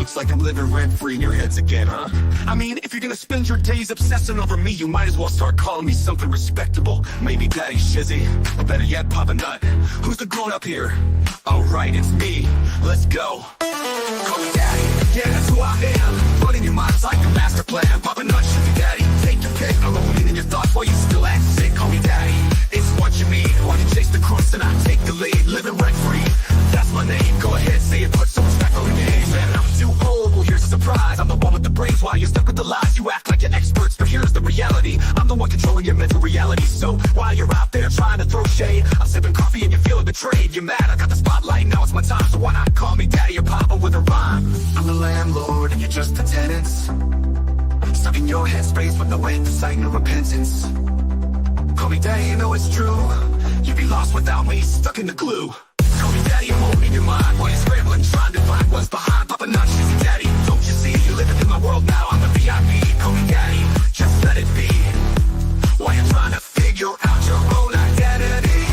Looks like I'm living rent-free in your heads again, huh? I mean, if you're gonna spend your days obsessing over me, you might as well start calling me something respectable. Maybe Daddy Shizzy, or better yet, Papa Nut. Who's the grown-up here? Alright, it's me. Let's go. Call me Daddy. Yeah, that's who I am. Running your mind's like a master plan. Papa Nut, Shizzy Daddy. Take your pick. Alone in your thoughts while you still act sick. Call me Daddy. It's what you mean. Why you chase the crooks and I take the lead? Living rent-free. That's my name. Go ahead, say it. Put some respect on the name. Man, I'm too old. Well, here's a surprise. I'm the one with the brains while you're stuck with the lies. You act like you're experts, but here's the reality. I'm the one controlling your mental reality. So while you're out there trying to throw shade, I'm sipping coffee and you're feeling betrayed. You're mad, I got the spotlight, now it's my time. So why not call me Daddy or Papa with a rhyme? I'm the landlord and you're just the tenants, stuck in your headspace with no end in sight, no repentance. Call me Daddy, you know it's true. You'd be lost without me, stuck in the glue. Call me Daddy, I'm holding your mind while you're scrambling, trying to find what's behind. Papa Nut, Shizzy Daddy, don't you see? You're living in my world now, I'm the VIP. Call me Daddy, just let it be. While you're trying to figure out your own identity.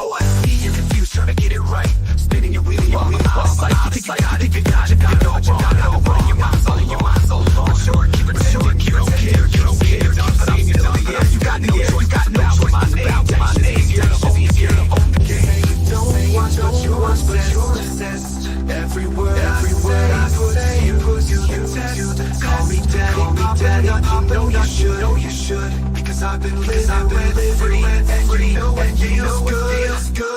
Oh, I see you're confused, trying to get it right. Spinning your wheel, you're out of sight. You think you got it, you got it, you know wrong. Running your mind's all alone. But sure, keep it short, you don't care, you don't care. But I'm still here, you got no choice, got no choice. My name, it's easier to own the game. Don't watch what you want, but you're obsessed. Every word I say, you put you to test. Call me Daddy, you know you should. Because I've been living free, and you know it feels good.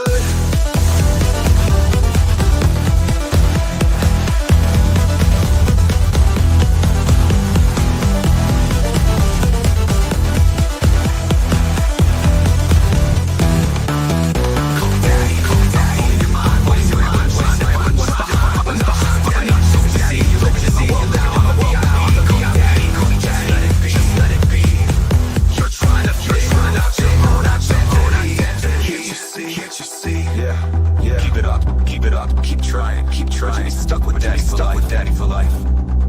Daddy for life.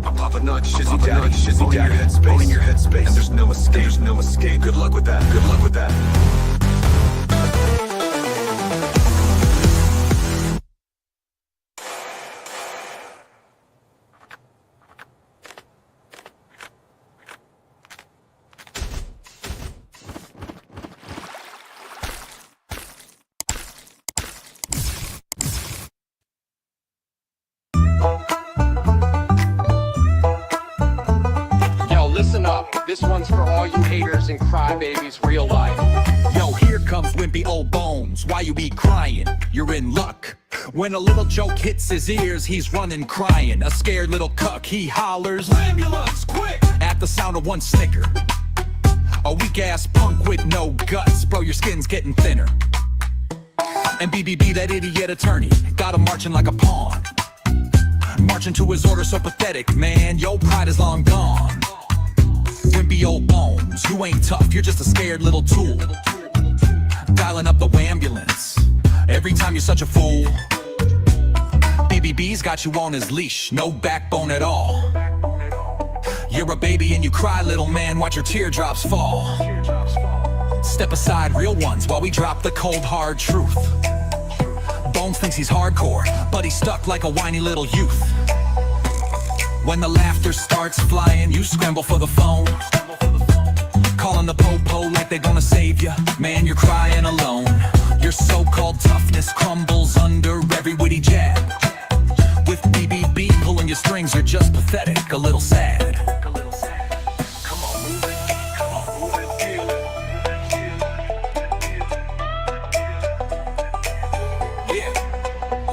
I'm Papa Nut, Shizzy Daddy. Owning your headspace. And there's no escape. Good luck with that. This one's for all you haters and crybabies, real life. Yo, here comes wimpy old Bones. Why you be crying? You're in luck. When a little joke hits his ears, he's running crying. A scared little cuck, he hollers, "Ambulance, quick!" at the sound of one snicker. A weak-ass punk with no guts, bro, your skin's getting thinner. And BBB, that idiot attorney, got him marching like a pawn. Marching to his order so pathetic, man, your pride is long gone. Wimpy old Bones, you ain't tough, you're just a scared little tool. Dialing up the ambulance every time you're such a fool. BBB's got you on his leash, no backbone at all. You're a baby and you cry, little man, watch your teardrops fall. Step aside, real ones, while we drop the cold hard truth. Bones thinks he's hardcore, but he's stuck like a whiny little youth. When the laughter starts flying, you scramble for the phone, calling the po-po like they're gonna save you. Man, you're crying alone. Your so-called toughness crumbles under every witty jab. With BBB pulling your strings, you're just pathetic, a little sad. Come on, move it, feel it. Yeah.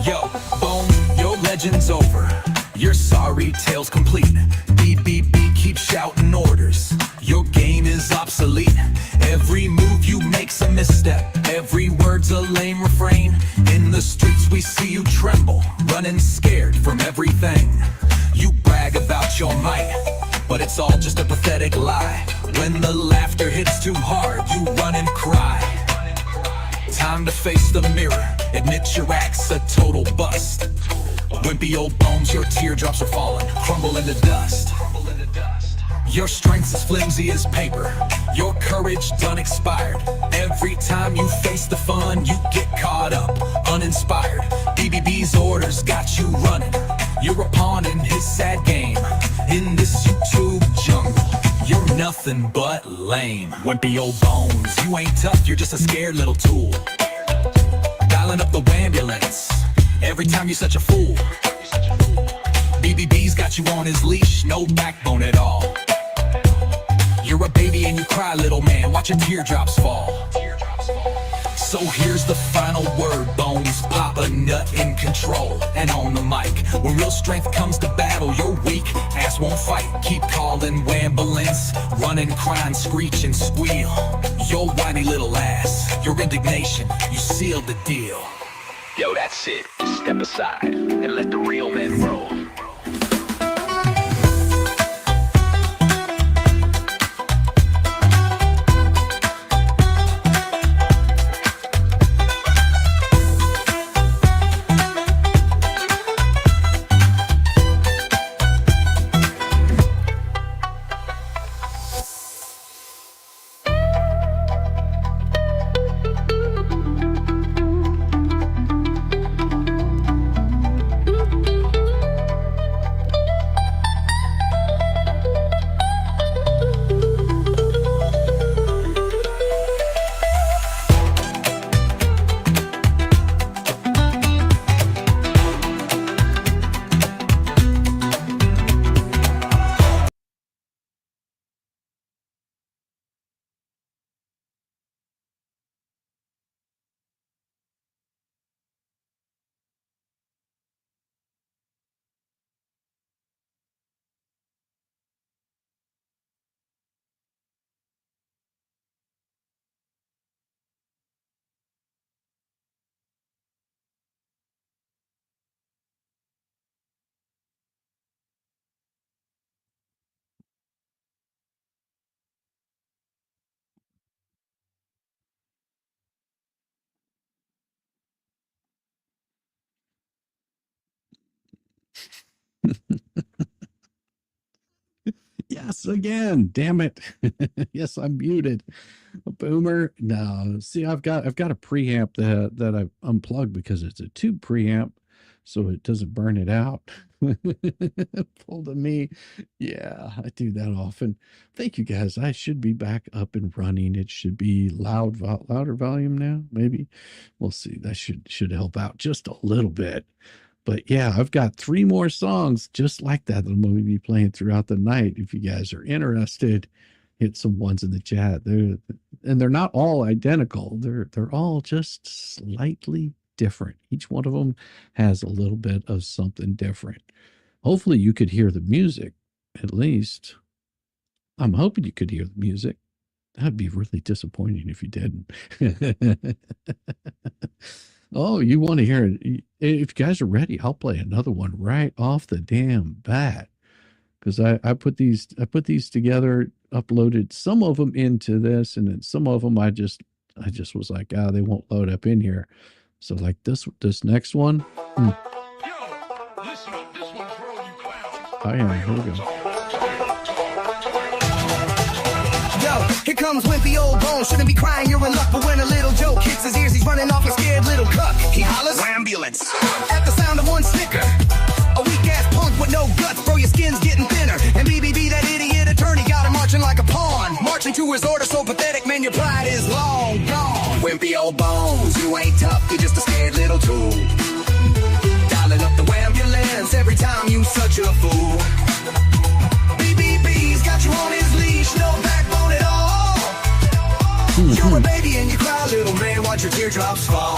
Yo, Bone, your legend's over. Your sorry tale's complete. BBB keeps shouting orders. Your game is obsolete. Every move you make's a misstep. Every word's a lame refrain. In the streets we see you tremble, running scared from everything. You brag about your might, but it's all just a pathetic lie. When the laughter hits too hard, you run and cry. Time to face the mirror, admit your act's a total bust. Wimpy old Bones, your teardrops are falling, crumble into dust. Your strength's as flimsy as paper, your courage done expired. Every time you face the fun, you get caught up, uninspired. BBB's orders got you running. You're a nothing but lame. Wimpy old bones, you ain't tough, you're just a scared little tool. Dialing up the ambulance every time you're such a fool. BBB's got you on his leash, no backbone at all. You're a baby and you cry, little man, watch your teardrops fall. So here's the final word, Bones. Pop a nut in control and on the mic. When real strength comes to battle, you're weak, ass won't fight. Keep calling ambulance, running, crying, screech and squeal. Your whiny little ass, your indignation, you sealed the deal. Yo, that's it, step aside and let the real men roll. Yes, again. Damn it. Yes, I'm muted. A boomer. No, see, I've got a preamp that I've unplugged because it's a tube preamp, so it doesn't burn it out. Pull to me. Yeah, I do that often. Thank you guys. I should be back up and running. It should be louder volume now. Maybe we'll see. That should help out just a little bit. But yeah, I've got 3 more songs just like that I'm going to be playing throughout the night. If you guys are interested, hit some ones in the chat. They're not all identical. They're all just slightly different. Each one of them has a little bit of something different. Hopefully you could hear the music, at least. I'm hoping you could hear the music. That'd be really disappointing if you didn't. Oh, you want to hear it? If you guys are ready, I'll play another one right off the damn bat. Because I put these together, uploaded some of them into this, and then some of them I just was like, they won't load up in here. So like this next one. Oh yeah, here we go. Here comes wimpy old Bones, shouldn't be crying, you're in luck. But when a little joke hits his ears, he's running off a scared little cuck. He hollers, ambulance, at the sound of one snicker. A weak-ass punk with no guts, bro, your skin's getting thinner. And BBB, that idiot attorney, got him marching like a pawn. Marching to his order so pathetic, man, your pride is long gone. Wimpy old Bones, you ain't tough, you're just a scared little tool. Dialing up the ambulance every time you such a fool. BBB's got you on his leash, no backbone at all. You're a baby and you cry, little man, watch your teardrops fall.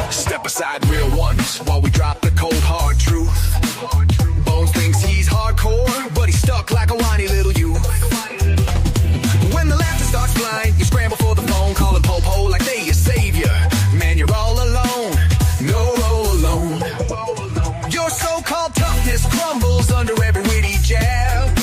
Step aside, real ones, while we drop the cold hard truth. Bones thinks he's hardcore, but he's stuck like a whiny little youth. When the laughter starts flying, you scramble for the phone, calling po-po like they your savior. Man, you're all alone, no roll alone. Your so-called toughness crumbles under every witty jab.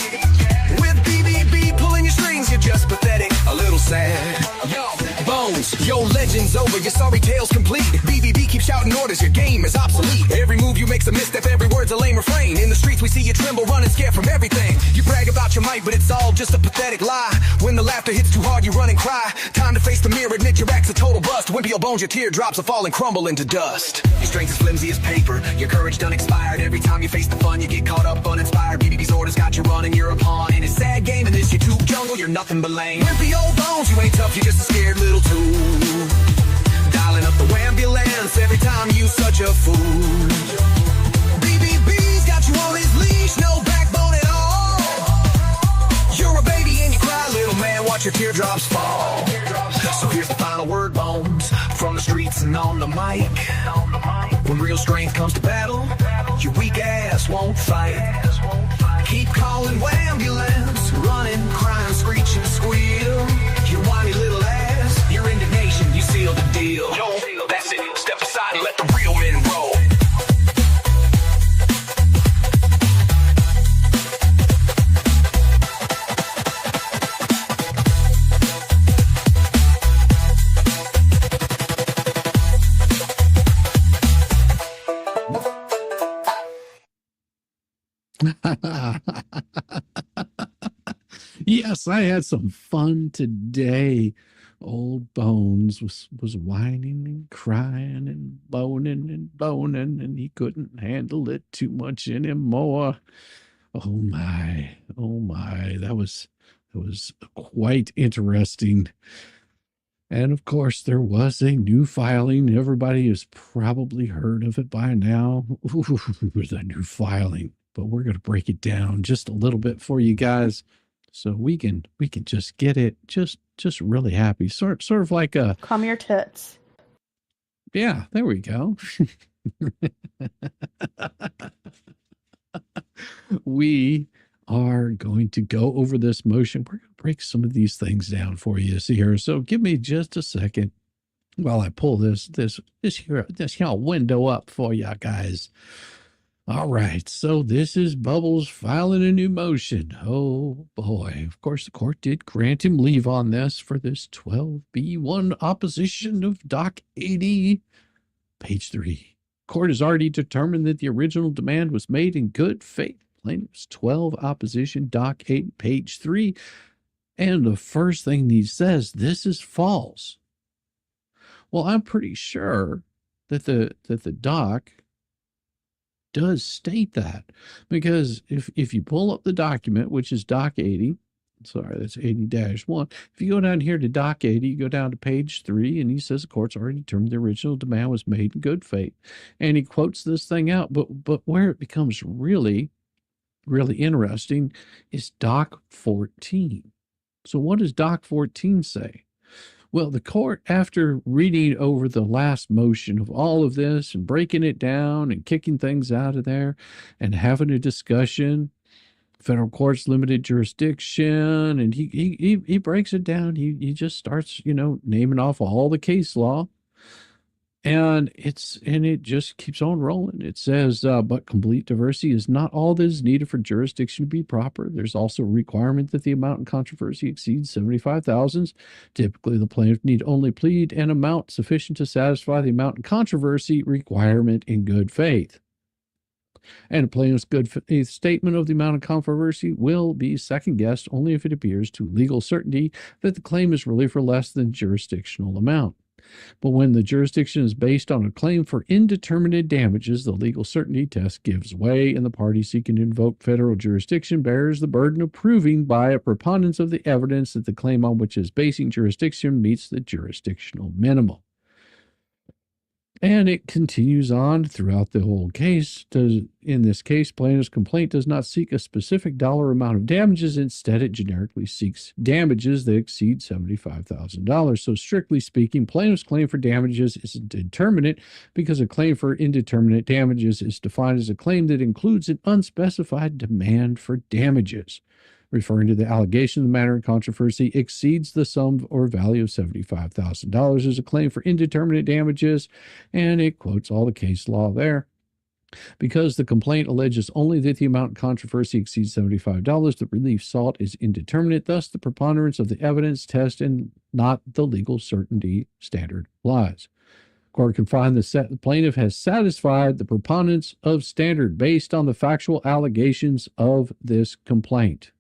With BBB pulling your strings, you're just pathetic, a little sad. Yo, Bones, your legend's over, your sorry tale's complete. BBB keeps shouting orders, your game is obsolete. Every move you make's a misstep, every word's a lame refrain. In the streets we see you tremble, running scared from everything. You brag about your might, but it's all just a pathetic lie. When the laughter hits too hard, you run and cry. Time to face the mirror, admit your act's a total bust. Wimpy old Bones, your teardrops will fall and crumble into dust. Your strength is flimsy as paper, your courage done expired. Every time you face the fun, you get caught up uninspired. BBB's orders got you running, you're a pawn in a sad game, and this You tube jungle, you're nothing but lame. Wimpy old bones, you ain't tough, you're just a scared little tool. Dialing up the ambulance every time you such a fool. BBB's got you on his leash, no backbone at all. You're a baby and you cry, little man, watch your teardrops fall. So here's the final word, Bones, from the streets and on the mic. When real strength comes to battle, your weak ass won't fight. Keep calling ambulance, running, crying, screeching, squeal. Your whiny little ass, your indignation, you seal the deal. That's it, step aside and let the real men roll. Yes, I had some fun today. Old Bones was whining and crying and boning, and he couldn't handle it too much anymore. Oh my, that was quite interesting. And of course, there was a new filing. Everybody has probably heard of it by now. Ooh, the new filing. But we're going to break it down just a little bit for you guys, so we can just get it just really happy. Sort of like a Calm your tits. Yeah, there we go. We are going to go over this motion. We're going to break some of these things down for you to see here. So give me just a second while I pull this here window up for you guys. All right, so this is Bubbles filing a new motion. Oh boy. Of course, the court did grant him leave on this for this 12B1 opposition of Doc 80, page 3. Court has already determined that the original demand was made in good faith. Plaintiff's 12 opposition, Doc 8, page 3. And the first thing he says, this is false. Well, I'm pretty sure that the doc does state that, because if you pull up the document, which is Doc 80, sorry, that's 80-1. If you go down here to Doc 80, you go down to page 3, and he says the court's already determined the original demand was made in good faith. And he quotes this thing out, but where it becomes really, really interesting is Doc 14. So what does Doc 14 say? Well, the court, after reading over the last motion of all of this and breaking it down and kicking things out of there and having a discussion, federal court's limited jurisdiction, and he breaks it down. He just starts, naming off all the case law, and it just keeps on rolling. It says, but complete diversity is not all that is needed for jurisdiction to be proper. There's also a requirement that the amount in controversy exceeds $75,000. Typically, the plaintiff need only plead an amount sufficient to satisfy the amount in controversy requirement in good faith. And a plaintiff's good faith statement of the amount of controversy will be second-guessed only if it appears to legal certainty that the claim is really for less than jurisdictional amount. But when the jurisdiction is based on a claim for indeterminate damages, the legal certainty test gives way, and the party seeking to invoke federal jurisdiction bears the burden of proving by a preponderance of the evidence that the claim on which it is basing jurisdiction meets the jurisdictional minimum. And it continues on throughout the whole case. In this case, plaintiff's complaint does not seek a specific dollar amount of damages. Instead, it generically seeks damages that exceed $75,000. So strictly speaking, plaintiff's claim for damages is indeterminate because a claim for indeterminate damages is defined as a claim that includes an unspecified demand for damages. Referring to the allegation, the matter in controversy exceeds the sum or value of $75,000 as a claim for indeterminate damages, and it quotes all the case law there. Because the complaint alleges only that the amount in controversy exceeds $75, the relief sought is indeterminate. Thus, the preponderance of the evidence test and not the legal certainty standard applies. Court can find the plaintiff has satisfied the preponderance of standard based on the factual allegations of this complaint.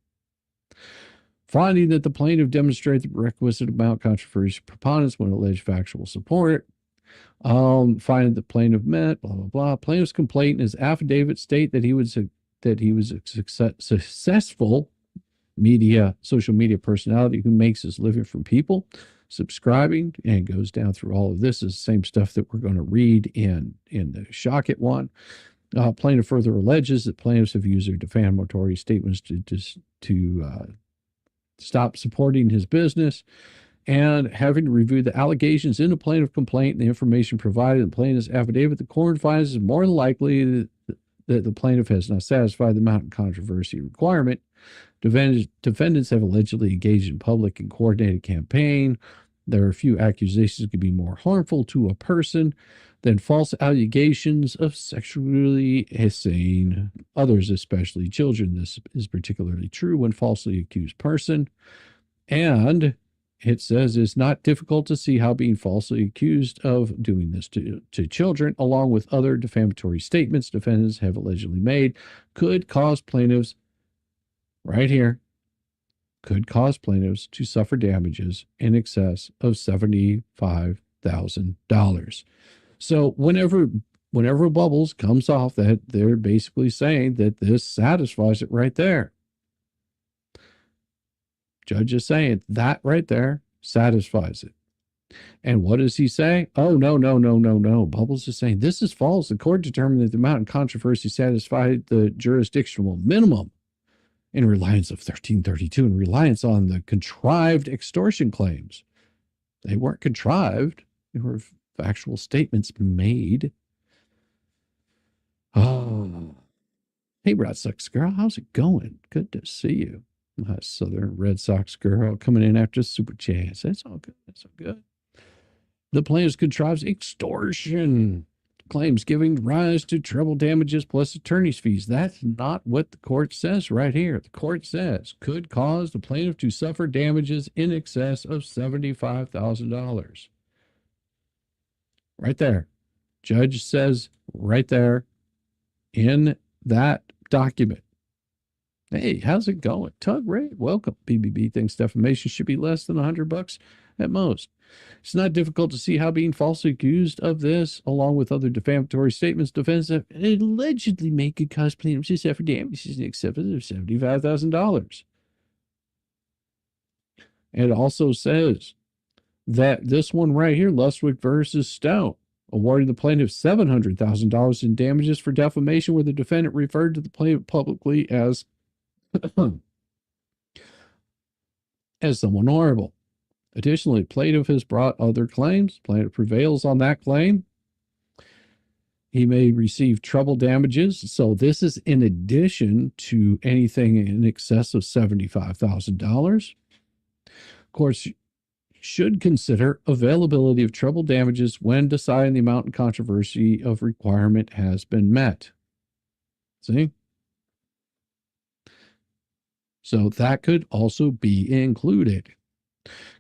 Finding that the plaintiff demonstrated the requisite amount of controversy preponderance when alleged factual support. Finding the plaintiff met, blah, blah, blah. Plaintiff's complaint in his affidavit state that he was successful. social media personality who makes his living from people subscribing, and goes down through all of this. Is the same stuff that we're going to read in the Shock It one. Plaintiff further alleges that plaintiffs have used their defamatory statements to stop supporting his business, and having to review the allegations in the plaintiff complaint and the information provided in the plaintiff's affidavit, the court finds it more than likely that the plaintiff has not satisfied the amount of controversy requirement. Defendants have allegedly engaged in public and coordinated campaign. There are few accusations that could be more harmful to a person than false allegations of sexually assaulting others, especially children. This is particularly true when falsely accused person. And it says it's not difficult to see how being falsely accused of doing this to children, along with other defamatory statements defendants have allegedly made, could cause plaintiffs, right here, could cause plaintiffs to suffer damages in excess of $75,000. So whenever Bubbles comes off that, they're basically saying that this satisfies it right there. Judge is saying that right there satisfies it. And what does he say? Oh, no. Bubbles is saying this is false. The court determined that the amount of controversy satisfied the jurisdictional minimum in reliance of 1332 and reliance on the contrived extortion claims. They weren't contrived. They were factual statements made. Oh, hey, Red Sox girl, how's it going? Good to see you. My Southern Red Sox girl coming in after Super Chance. That's all good. That's all good. The plaintiff contrives extortion claims giving rise to treble damages plus attorney's fees. That's not what the court says right here. The court says could cause the plaintiff to suffer damages in excess of $75,000. Right there. Judge says right there in that document. Hey, how's it going? Tug Ray, welcome. BBB thinks defamation should be less than $100 at most. It's not difficult to see how being falsely accused of this, along with other defamatory statements, defense allegedly made could cause plaintiffs to suffer damages in excess of $75,000. And it also says that this one right here, Lustwick versus Stone, awarding the plaintiff $700,000 in damages for defamation, where the defendant referred to the plaintiff publicly as someone horrible. Additionally, plaintiff has brought other claims. Plaintiff prevails on that claim. He may receive treble damages. So this is in addition to anything in excess of $75,000. Courts should consider availability of treble damages when deciding the amount and controversy of requirement has been met. See? So that could also be included.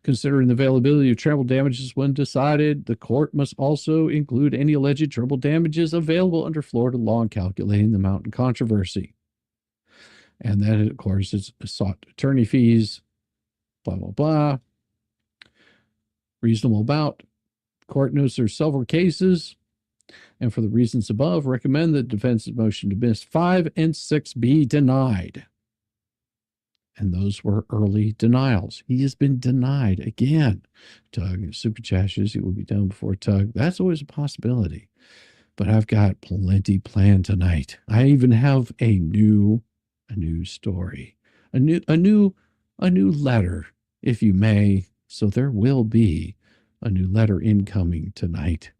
Considering the availability of treble damages when decided, the court must also include any alleged treble damages available under Florida law in calculating the amount in controversy. And then, of course, it's sought attorney fees, blah, blah, blah. Reasonable amount. Court notes there are several cases, and for the reasons above, recommend that defense's motion to dismiss 5 and 6 be denied. And those were early denials. He has been denied again. Tug, super chashes, he will be done before Tug. That's always a possibility. But I've got plenty planned tonight. I even have a new story, a new letter, if you may. So there will be a new letter incoming tonight.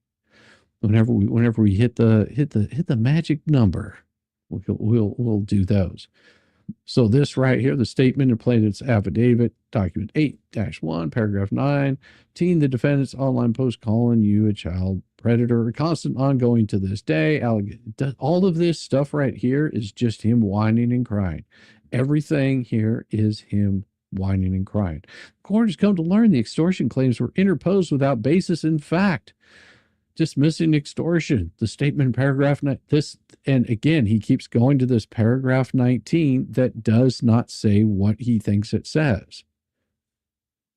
Whenever we hit the magic number, we'll do those. So this right here, the statement in plaintiff's affidavit, document 8-1, paragraph 9, the defendant's online post calling you a child predator, constant ongoing to this day. All of this stuff right here is just him whining and crying. Everything here is him whining and crying. The court has come to learn the extortion claims were interposed without basis in fact. Dismissing extortion, the statement in paragraph 9, and again, he keeps going to this paragraph 19 that does not say what he thinks it says.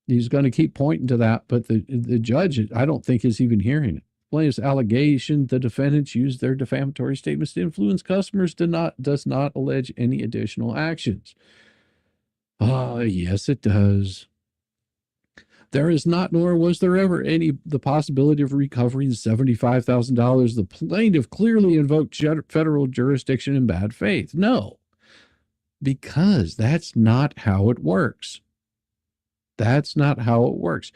He's going to keep pointing to that, but the judge, I don't think, is even hearing it. Plaintiff's allegation the defendants used their defamatory statements to influence customers does not allege any additional actions. Yes, it does. There is not, nor was there ever the possibility of recovering $75,000. The plaintiff clearly invoked federal jurisdiction in bad faith. No, because that's not how it works. That's not how it works.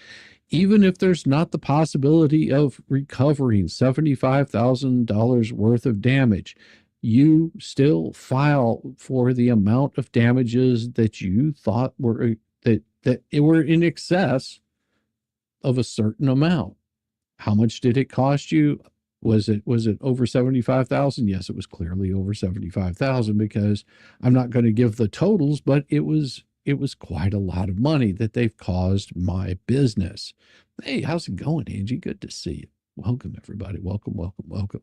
Even if there's not the possibility of recovering $75,000 worth of damage, you still file for the amount of damages that you thought were that were in excess of a certain amount. How much did it cost you? Was it over 75,000? Yes, it was clearly over 75,000, because I'm not going to give the totals, but it was quite a lot of money that they've caused my business. Hey, how's it going, Angie? Good to see you. Welcome, everybody. Welcome, welcome, welcome.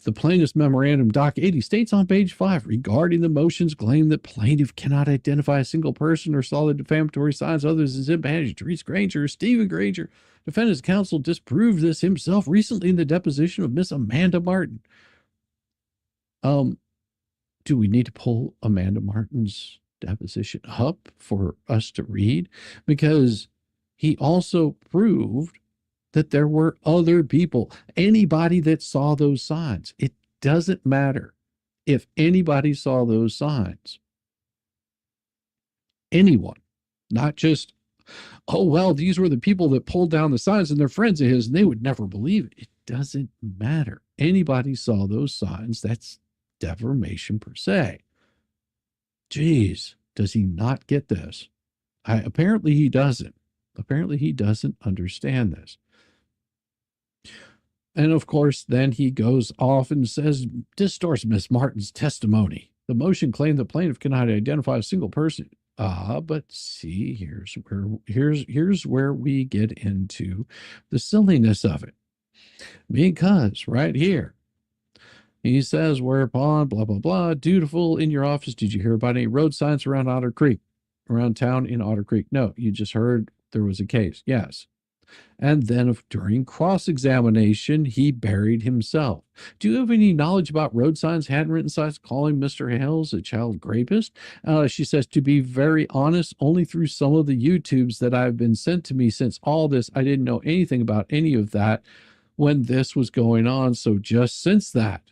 The plaintiff's memorandum, Doc 80, states on page 5, regarding the motion's claim that plaintiff cannot identify a single person or saw the defamatory signs others as impanaged. Therese Granger, Stephen Granger, defendant's counsel disproved this himself recently in the deposition of Miss Amanda Martin. Do we need to pull Amanda Martin's deposition up for us to read? Because he also proved that there were other people, anybody that saw those signs. It doesn't matter if anybody saw those signs. Anyone, not just, oh, well, these were the people that pulled down the signs and they're friends of his and they would never believe it. It doesn't matter. Anybody saw those signs. That's defamation per se. Geez, does he not get this? Apparently he doesn't. Apparently he doesn't understand this. And of course, then he goes off and says, distorts Miss Martin's testimony. The motion claimed the plaintiff cannot identify a single person. But see, here's where we get into the silliness of it. Because right here, he says, whereupon, blah, blah, blah, dutiful in your office. Did you hear about any road signs around Otter Creek, around town in Otter Creek? No, you just heard there was a case. Yes. And then during cross-examination, he buried himself. Do you have any knowledge about road signs, handwritten signs calling Mr. Hales a child rapist? She says, to be very honest, only through some of the YouTubes that have been sent to me since all this, I didn't know anything about any of that when this was going on. So just since that.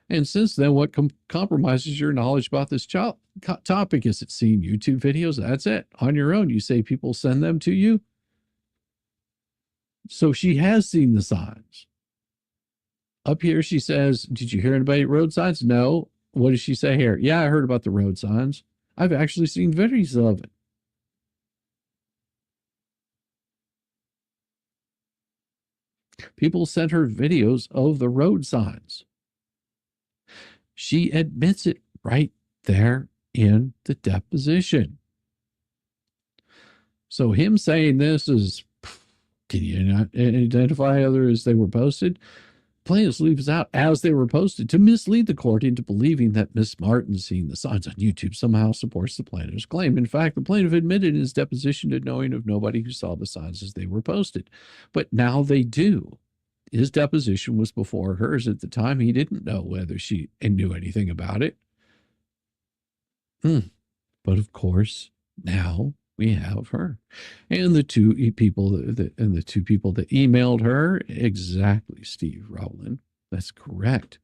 And since then, what compromises your knowledge about this topic? Is it seeing YouTube videos? That's it. On your own, you say people send them to you. So she has seen the signs. Up here, she says, did you hear anybody at road signs? No. What does she say here? Yeah, I heard about the road signs. I've actually seen videos of it. People sent her videos of the road signs. She admits it right there in the deposition. So him saying this is, can you not identify others as they were posted? Plaintiff leaves out as they were posted to mislead the court into believing that Miss Martin seeing the signs on YouTube somehow supports the plaintiff's claim. In fact, the plaintiff admitted in his deposition to knowing of nobody who saw the signs as they were posted. But now they do. His deposition was before hers at the time. He didn't know whether she knew anything about it. But of course, now we have her. And the two people that emailed her, exactly, Steve Rowland. That's correct.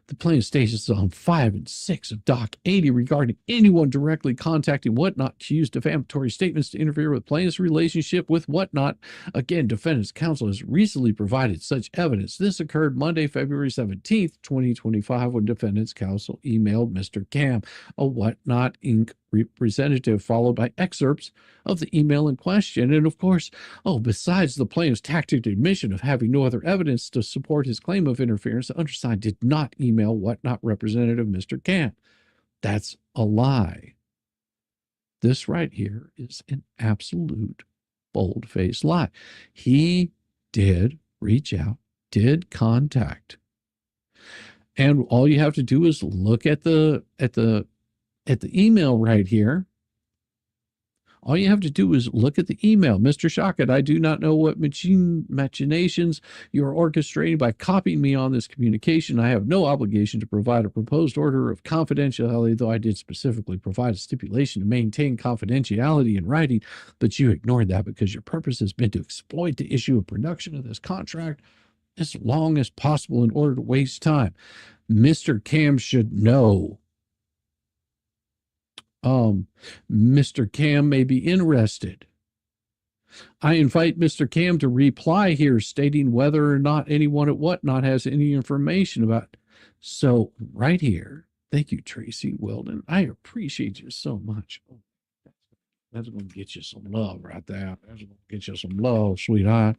The plaintiff states on 5 and 6 of Doc 80 regarding anyone directly contacting Whatnot to use defamatory statements to interfere with plaintiff's relationship with Whatnot. Again, defendant's counsel has recently provided such evidence. This occurred Monday, February 17th, 2025, when defendant's counsel emailed Mr. Cam, a Whatnot Inc. representative, followed by excerpts of the email in question. And of course, besides the plaintiff's tacit admission of having no other evidence to support his claim of interference, the undersigned did not email Whatnot representative Mr. Camp. That's a lie. This right here is an absolute bold-faced lie. He did reach out, did contact. And all you have to do is look at the email right here. All you have to do is look at the email. Mr. Shockett, I do not know what machinations you are orchestrating by copying me on this communication. I have no obligation to provide a proposed order of confidentiality, though I did specifically provide a stipulation to maintain confidentiality in writing, but you ignored that because your purpose has been to exploit the issue of production of this contract as long as possible in order to waste time. Mr. Cam should know. Mr. Cam may be interested. I invite Mr. Cam to reply here stating whether or not anyone at Whatnot has any information about. So right here, thank you, Tracy Weldon. I appreciate you so much. That's going to get you some love right there. That's going to get you some love, sweetheart.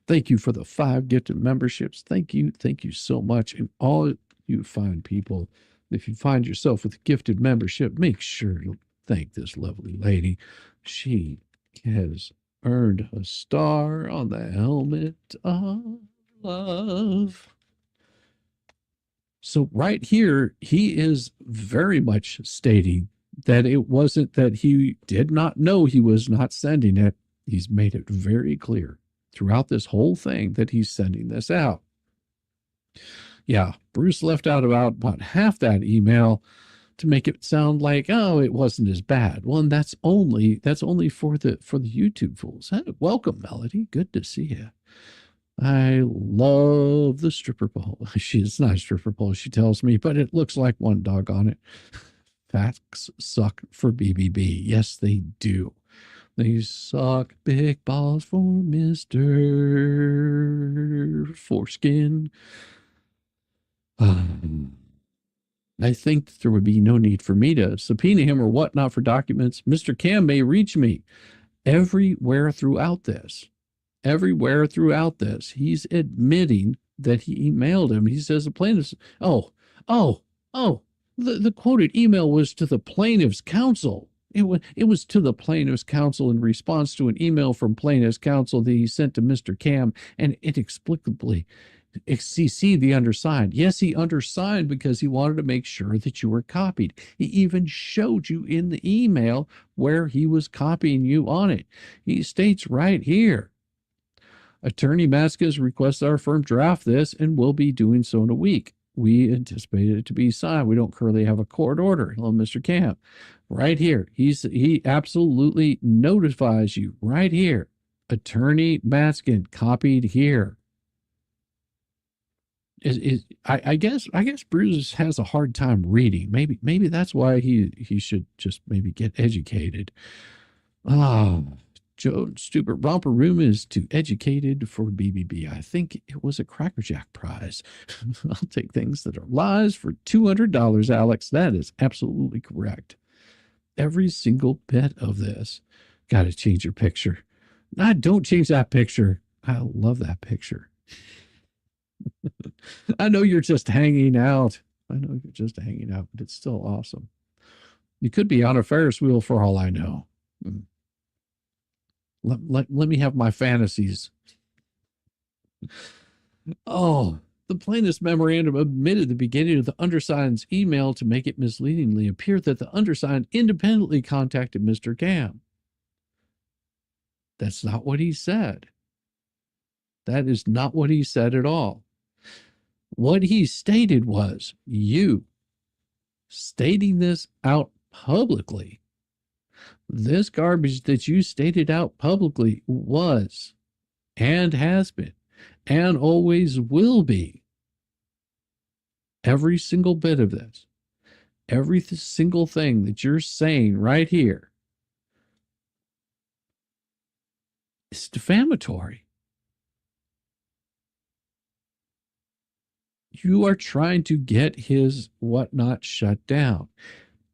Thank you for the 5 gifted memberships. Thank you. Thank you so much. And all you fine people, if you find yourself with a gifted membership, make sure you thank this lovely lady. She has earned a star on the helmet of love. So right here, he is very much stating that it wasn't that he did not know he was not sending it. He's made it very clear throughout this whole thing that he's sending this out. Yeah, Bruce left out about half that email to make it sound like, oh, it wasn't as bad. Well, and that's only for the YouTube fools. Hey, welcome, Melody. Good to see you. I love the stripper pole. It's not a stripper pole, she tells me, but it looks like one, doggone it. Facts suck for BBB. Yes, they do. They suck big balls for Mr. Foreskin. I think there would be no need for me to subpoena him or whatnot for documents. Mr. Cam may reach me everywhere throughout this. Everywhere throughout this, he's admitting that he emailed him. He says the plaintiff's, the quoted email was to the plaintiff's counsel. It was to the plaintiff's counsel in response to an email from plaintiff's counsel that he sent to Mr. Cam, and inexplicably CC the undersigned. Yes, he undersigned because he wanted to make sure that you were copied. He even showed you in the email where he was copying you on it. He states right here, Attorney Maskas requests our firm draft this and will be doing so in a week. We anticipate it to be signed. We don't currently have a court order. Hello, Mr. Camp. Right here. He absolutely notifies you right here. Attorney Maskin copied here. I guess Bruce has a hard time reading. Maybe that's why he should just maybe get educated. Joe Stupid Romper Room is too educated for BBB. I think it was a Cracker Jack prize. I'll take things that are lies for $200, Alex. That is absolutely correct. Every single bit of this. Got to change your picture. No, don't change that picture. I love that picture. I know you're just hanging out. But it's still awesome. You could be on a Ferris wheel for all I know. Let me have my fantasies. The plaintiff's memorandum admitted the beginning of the undersigned's email to make it misleadingly appear that the undersigned independently contacted Mr. Cam. That's not what he said. That is not what he said at all. What he stated was, you stating this out publicly, this garbage that you stated out publicly was and has been and always will be. Every single bit of this, every single thing that you're saying right here is defamatory. You are trying to get his whatnot shut down.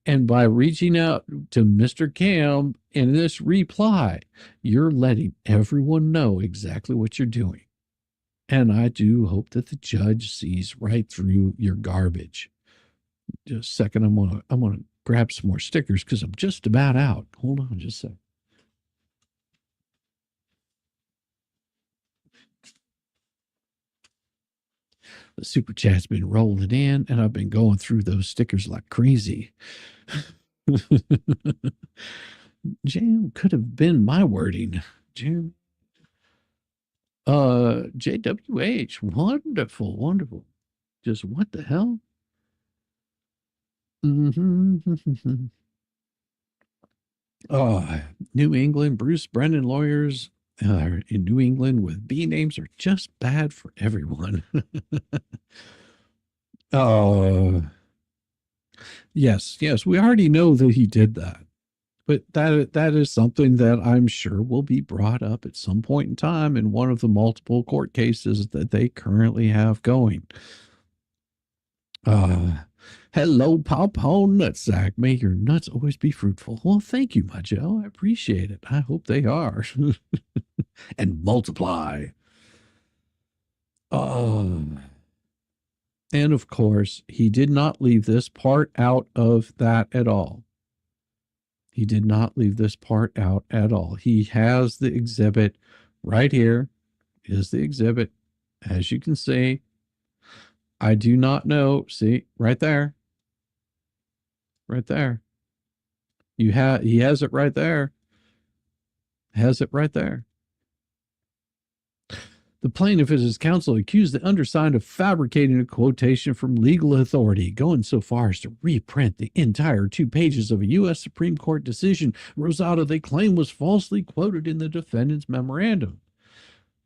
And by reaching out to Mr. Cam in this reply, you're letting everyone know exactly what you're doing. And I do hope that the judge sees right through your garbage. Just a second, I'm gonna grab some more stickers because I'm just about out. Hold on just a sec. The super chat's been rolling in, and I've been going through those stickers like crazy. Jam could have been my wording. Jam. JWH. Wonderful, wonderful. Just what the hell? Mm-hmm. New England, Bruce Brennan lawyers in New England with B names are just bad for everyone. Yes, we already know that he did that. But that is something that I'm sure will be brought up at some point in time in one of the multiple court cases that they currently have going. Hello, Pawpaw Nutsack. May your nuts always be fruitful. Well, thank you, my Joe. I appreciate it. I hope they are. And multiply. And of course, he did not leave this part out of that at all. He did not leave this part out at all. He has the exhibit right here. Is the exhibit. As you can see, I do not know. See, right there. Right there. He has it right there. Has it right there. The plaintiff and his counsel accused the undersigned of fabricating a quotation from legal authority, going so far as to reprint the entire 2 pages of a U.S. Supreme Court decision Rosado they claim was falsely quoted in the defendant's memorandum.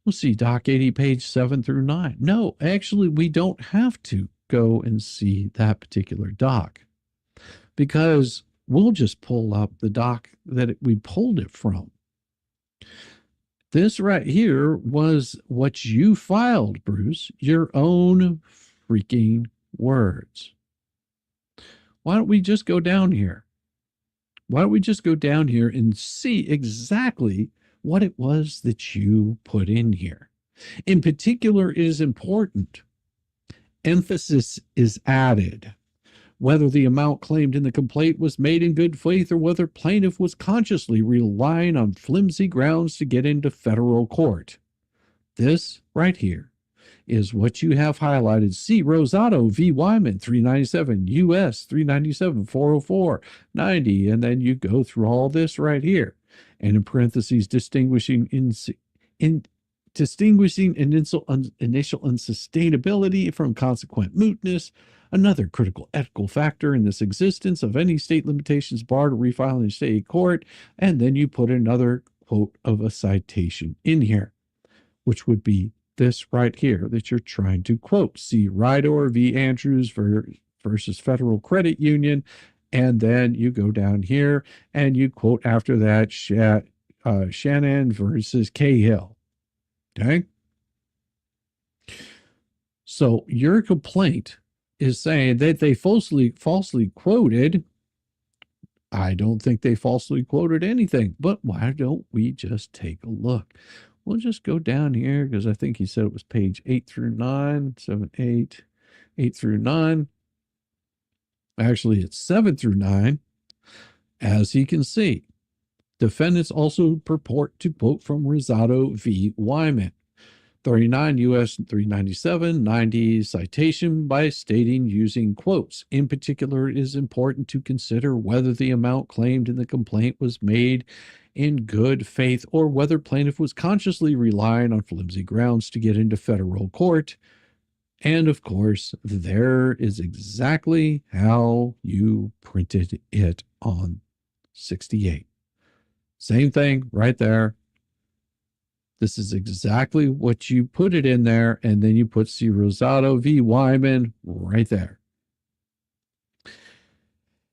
We'll see Doc 80, page 7 through 9. No, actually, we don't have to go and see that particular doc because we'll just pull up the doc that we pulled it from. This right here was what you filed, Bruce, your own freaking words. Why don't we just go down here? Why don't we just go down here and see exactly what it was that you put in here? In particular, it is important. Emphasis is added. Whether the amount claimed in the complaint was made in good faith or whether plaintiff was consciously relying on flimsy grounds to get into federal court. This right here is what you have highlighted. See Rosado v. Wyman, 397, U.S. 397, 404, 90, and then you go through all this right here. And in parentheses, distinguishing initial unsustainability from consequent mootness, another critical ethical factor in this existence of any state limitations bar to refile in state court, and then you put another quote of a citation in here, which would be this right here that you're trying to quote. See Rydor v. Andrews versus Federal Credit Union, and then you go down here and you quote after that Shannon versus Hale. Okay? So your complaint is saying that they falsely quoted. I don't think they falsely quoted anything, but why don't we just take a look? We'll just go down here because I think he said it was page 8 through 9, 7, 8, 8 through 9. Actually, it's 7 through 9. As you can see, defendants also purport to quote from Rosado v. Wyman. 39 U.S. 397, 90 citation by stating using quotes. In particular, it is important to consider whether the amount claimed in the complaint was made in good faith or whether plaintiff was consciously relying on flimsy grounds to get into federal court. And of course, there is exactly how you printed it on 68. Same thing right there. This is exactly what you put it in there, and then you put C. Rosado v. Wyman right there.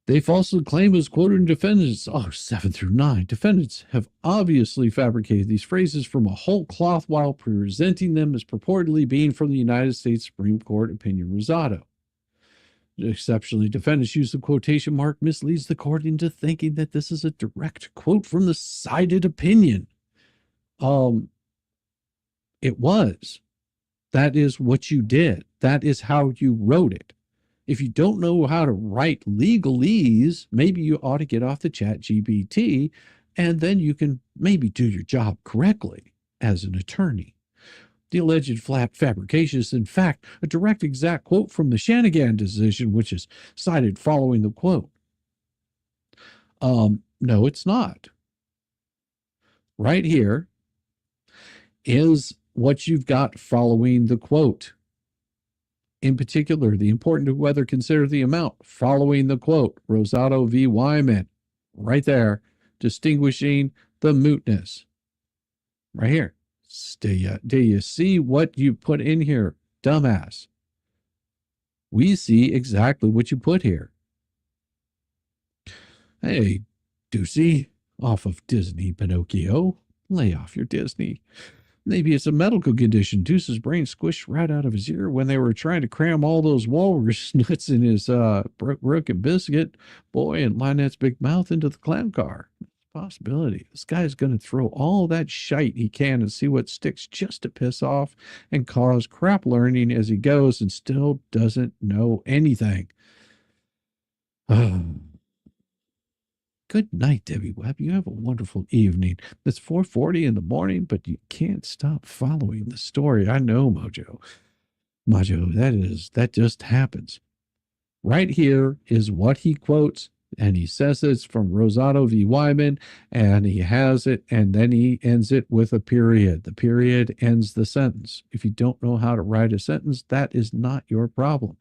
They falsely claim as quoted in defendants. 7 through 9. Defendants have obviously fabricated these phrases from a whole cloth while presenting them as purportedly being from the United States Supreme Court opinion Rosado. Exceptionally, defendants use the quotation mark misleads the court into thinking that this is a direct quote from the cited opinion. It was. That is what you did. That is how you wrote it. If you don't know how to write legalese, maybe you ought to get off the ChatGPT, and then you can maybe do your job correctly as an attorney. The alleged fabrication is, in fact, a direct exact quote from the Shanagan decision, which is cited following the quote. No, it's not. right here is what you've got following the quote. In particular, the important to whether consider the amount following the quote. Rosado v. Wyman, right there, distinguishing the mootness. Right here. Do you see what you put in here, dumbass? We see exactly what you put here. Hey, Deucey, off of Disney, Pinocchio. Lay off your Disney. Maybe it's a medical condition. Deuce's brain squished right out of his ear when they were trying to cram all those walrus nuts in his broken biscuit boy and Lynette's big mouth into the clown car. Possibility. This guy's going to throw all that shite he can and see what sticks just to piss off and cause crap learning as he goes and still doesn't know anything. Good night, Debbie Webb. You have a wonderful evening. It's 4:40 in the morning, but you can't stop following the story. I know, Mojo. That just happens. Right here is what he quotes, and he says it's from Rosado v. Wyman, and he has it, and then he ends it with a period. The period ends the sentence. If you don't know how to write a sentence, that is not your problem.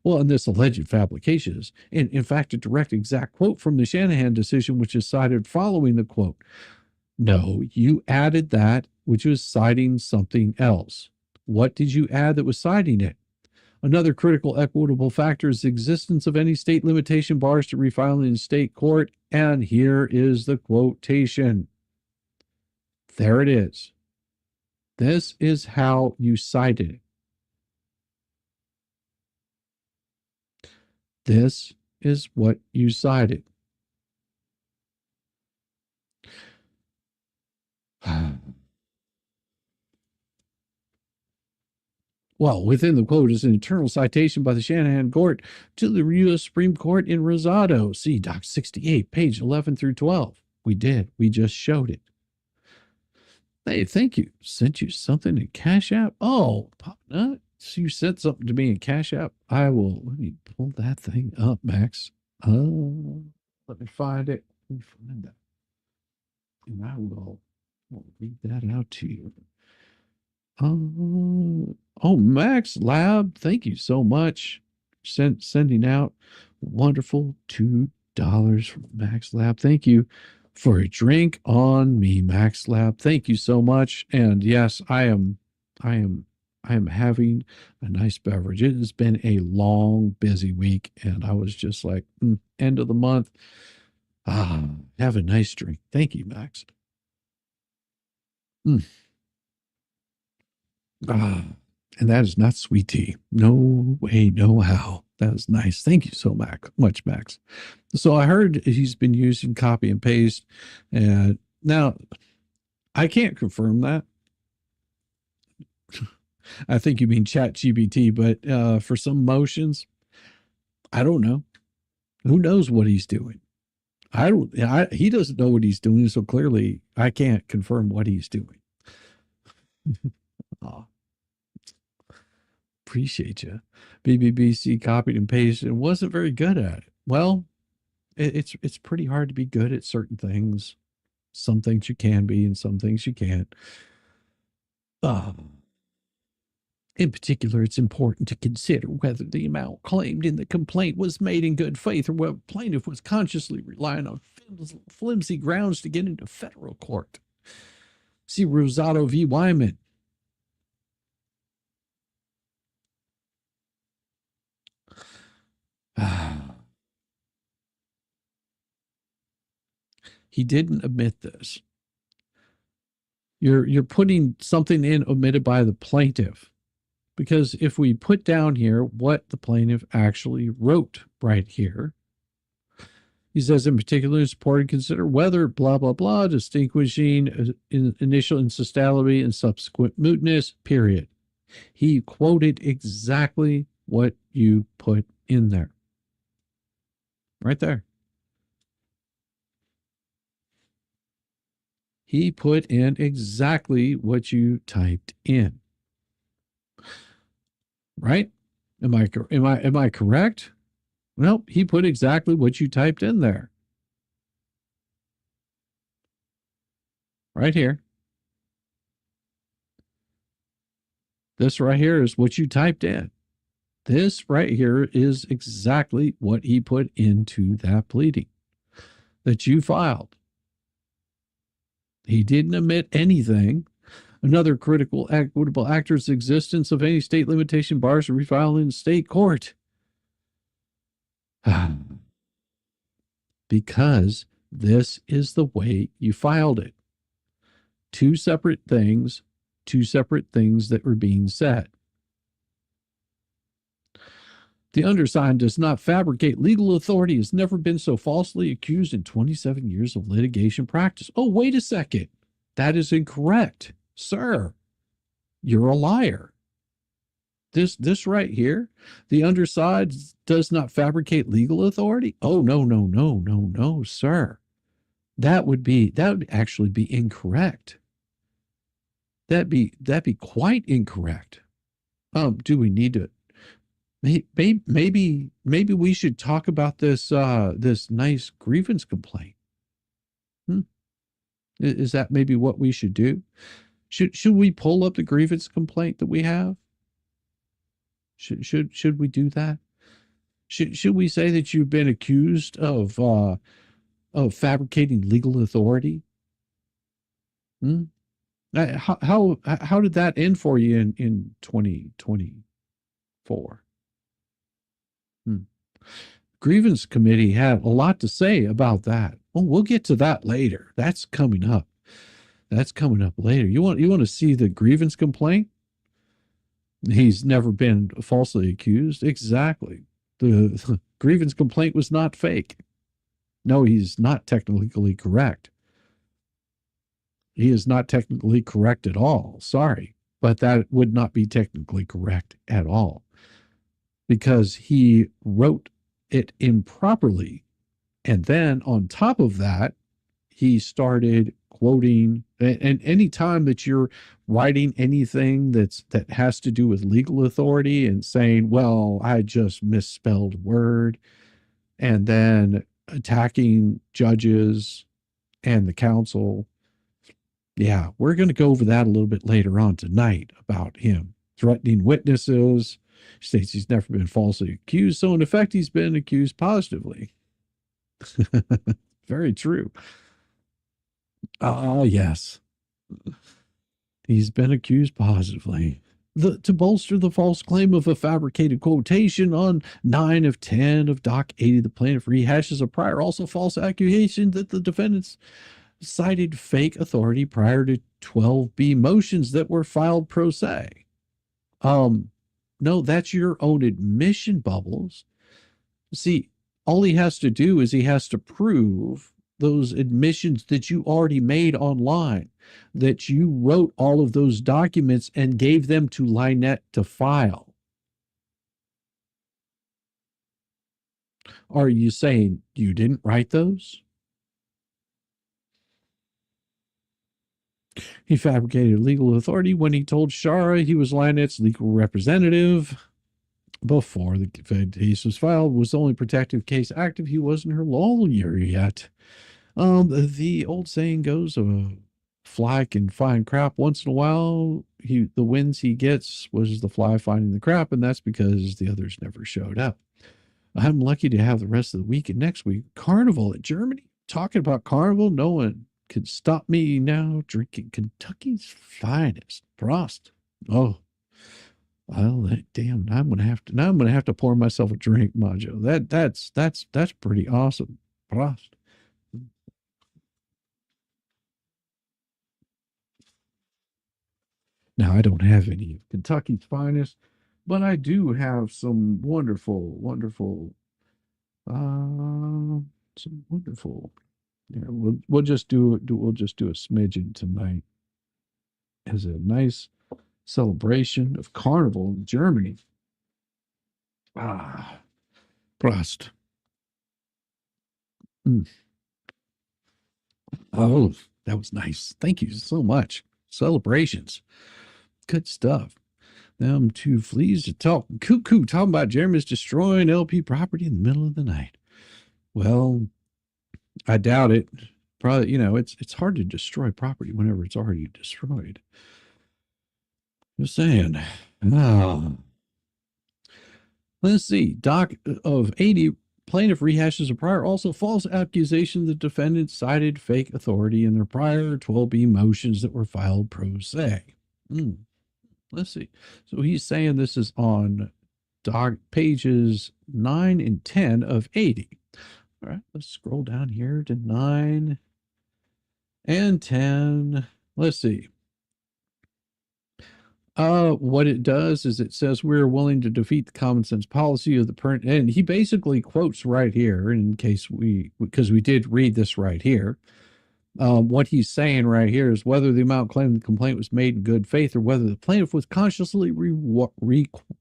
Well, and this alleged fabrication is, in fact, a direct exact quote from the Shanahan decision, which is cited following the quote. No, you added that, which was citing something else. What did you add that was citing it? Another critical equitable factor is the existence of any state limitation bars to refiling in state court. And here is the quotation. There it is. This is how you cited it. This is what you cited. Well, within the quote is an internal citation by the Shanahan court to the U.S. Supreme Court in Rosado. See Doc 68, page 11 through 12. We did. We just showed it. Hey, thank you. Sent you something in Cash App. Oh, Pop Nut. So you sent something to me in Cash App. Let me pull that thing up, Max. Let me find it. Let me find that. And I will read that out to you. Max Lab, thank you so much. Sending out wonderful $2 from Max Lab. Thank you for a drink on me, Max Lab. Thank you so much. And yes, I am having a nice beverage. It has been a long, busy week, and I was just like, end of the month. Have a nice drink. Thank you, Max. And that is not sweet tea. No way, no how. That is nice. Thank you so much, Max. So I heard he's been using copy and paste. And now I can't confirm that. I think you mean Chat GBT, but for some motions, I don't know. Who knows what he's doing? He doesn't know what he's doing, so clearly I can't confirm what he's doing. Appreciate you. BBBC copied and pasted and wasn't very good at it. Well, it's pretty hard to be good at certain things. Some things you can be and some things you can't. In particular, it's important to consider whether the amount claimed in the complaint was made in good faith or whether plaintiff was consciously relying on flimsy grounds to get into federal court. See Rosado v. Wyman. He didn't admit this. You're putting something in omitted by the plaintiff. Because if we put down here what the plaintiff actually wrote right here, he says in particular, it's important to consider whether blah, blah, blah, distinguishing initial insusceptibility and subsequent mootness, period. He quoted exactly what you put in there. Right there. He put in exactly what you typed in. Right? Am I correct? Well, he put exactly what you typed in there. right here. This right here is what you typed in. This right here is exactly what he put into that pleading that you filed. He didn't omit anything. Another critical equitable actor's existence of any state limitation bars to refile in state court. Because this is the way you filed it. Two separate things that were being said. The undersigned does not fabricate legal authority, has never been so falsely accused in 27 years of litigation practice. Oh, wait a second. That is incorrect. Sir, you're a liar. This right here, the underside does not fabricate legal authority. Oh, no, sir. That would actually be incorrect. That'd be quite incorrect. Do we need to maybe we should talk about this this nice grievance complaint? Is that maybe what we should do? Should we pull up the grievance complaint that we have? Should we do that? Should we say that you've been accused of fabricating legal authority? How did that end for you in 2024? Grievance committee had a lot to say about that. Well, we'll get to that later. That's coming up. That's coming up later. You want to see the grievance complaint? He's never been falsely accused. Exactly. The grievance complaint was not fake. No, he's not technically correct. He is not technically correct at all. Sorry, but that would not be technically correct at all because he wrote it improperly. And then on top of that, he started quoting, and any time that you're writing anything that has to do with legal authority and saying, well, I just misspelled a word, and then attacking judges and the counsel. Yeah, we're going to go over that a little bit later on tonight about him threatening witnesses. States he's never been falsely accused. So in effect, he's been accused positively. Very true. Ah, yes. He's been accused positively. To bolster the false claim of a fabricated quotation on 9 of 10 of Doc 80, the plaintiff rehashes a prior also false accusation that the defendants cited fake authority prior to 12B motions that were filed pro se. No, that's your own admission, Bubbles. See, all he has to do is he has to prove those admissions that you already made online, that you wrote all of those documents and gave them to Lynette to file. Are you saying you didn't write those? He fabricated legal authority when he told Shara he was Lynette's legal representative. Before the case was filed, was the only protective case active. He wasn't her lawyer yet. The old saying goes, a fly can find crap once in a while. The wins he gets was the fly finding the crap, and that's because the others never showed up. I'm lucky to have the rest of the week and next week. Carnival in Germany. Talking about Carnival, no one can stop me now drinking Kentucky's finest. Prost. Oh, well, damn! Now I'm gonna have to pour myself a drink, Majo. That's pretty awesome. Prost. Now I don't have any of Kentucky's finest, but I do have some wonderful. Yeah, we'll just do a smidgen tonight as a nice celebration of Carnival in Germany. Prost. Oh, that was nice. Thank you so much. Celebrations. Good stuff. Them two fleas to talk cuckoo talking about Jeremy's destroying LP property in the middle of the night. Well, I doubt it. Probably, it's hard to destroy property whenever it's already destroyed. Just saying. Ah. Let's see. Doc of 80, plaintiff rehashes a prior also false accusation the defendant cited fake authority in their prior 12B motions that were filed pro se. Let's see. So he's saying this is on doc pages 9 and 10 of 80. All right, let's scroll down here to 9 and 10. Let's see. What it does is it says we're willing to defeat the common sense policy of the parent, and he basically quotes right here because we did read this right here. What he's saying right here is whether the amount claimed the complaint was made in good faith or whether the plaintiff was consciously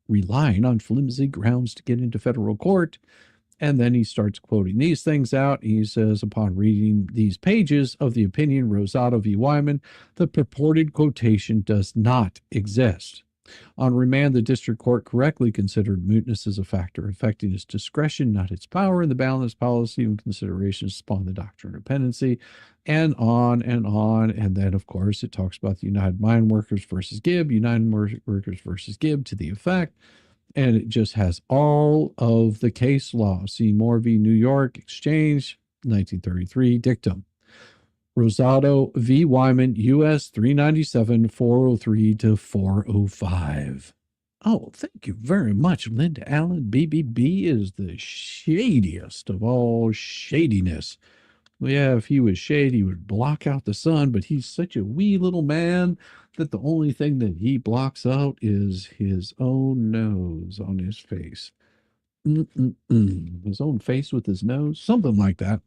relying on flimsy grounds to get into federal court. And then he starts quoting these things out. He says, upon reading these pages of the opinion Rosado v. Wyman, the purported quotation does not exist. On remand, the district court correctly considered mootness as a factor affecting its discretion, not its power, in the balanced policy and considerations upon the doctrine of pendency, and on and on. And then, of course, it talks about the United Mine Workers versus Gibb, United Workers versus Gibb to the effect. And it just has all of the case law. See Moore v. New York Exchange, 1933, dictum. Rosado v. Wyman, U.S. 397, 403 to 405. Oh, thank you very much, Linda Allen. BBB is the shadiest of all shadiness. Well, yeah, if he was shade, he would block out the sun, but he's such a wee little man that the only thing that he blocks out is his own nose on his face. His own face with his nose, something like that.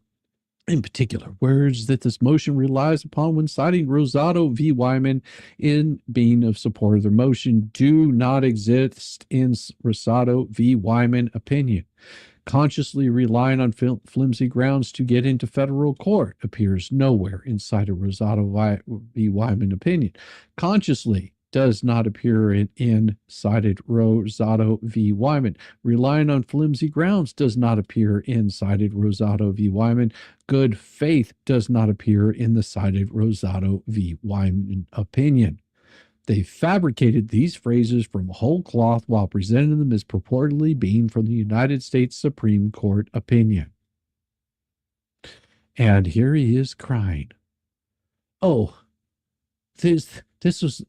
In particular, words that this motion relies upon when citing Rosado v. Wyman in being of support of their motion do not exist in Rosado v. Wyman opinion. Consciously relying on flimsy grounds to get into federal court appears nowhere inside a Rosado v. Wyman opinion. Consciously does not appear in cited Rosado v. Wyman. Relying on flimsy grounds does not appear in cited Rosado v. Wyman. Good faith does not appear in the cited Rosado v. Wyman opinion. They fabricated these phrases from whole cloth while presenting them as purportedly being from the United States Supreme Court opinion. And here he is crying. Oh, this was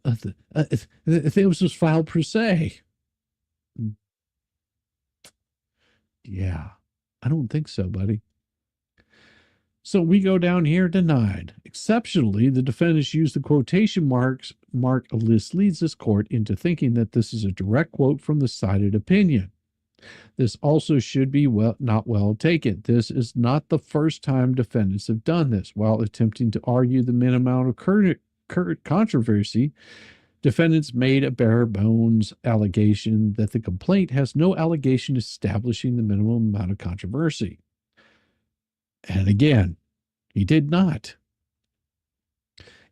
filed per se. Yeah, I don't think so, buddy. So we go down here, denied. Exceptionally, the defendants used the quotation mark list leads this court into thinking that this is a direct quote from the cited opinion. This also should be not well taken. This is not the first time defendants have done this. While attempting to argue the minimum of controversy, defendants made a bare bones allegation that the complaint has no allegation establishing the minimum amount of controversy. And again, he did not.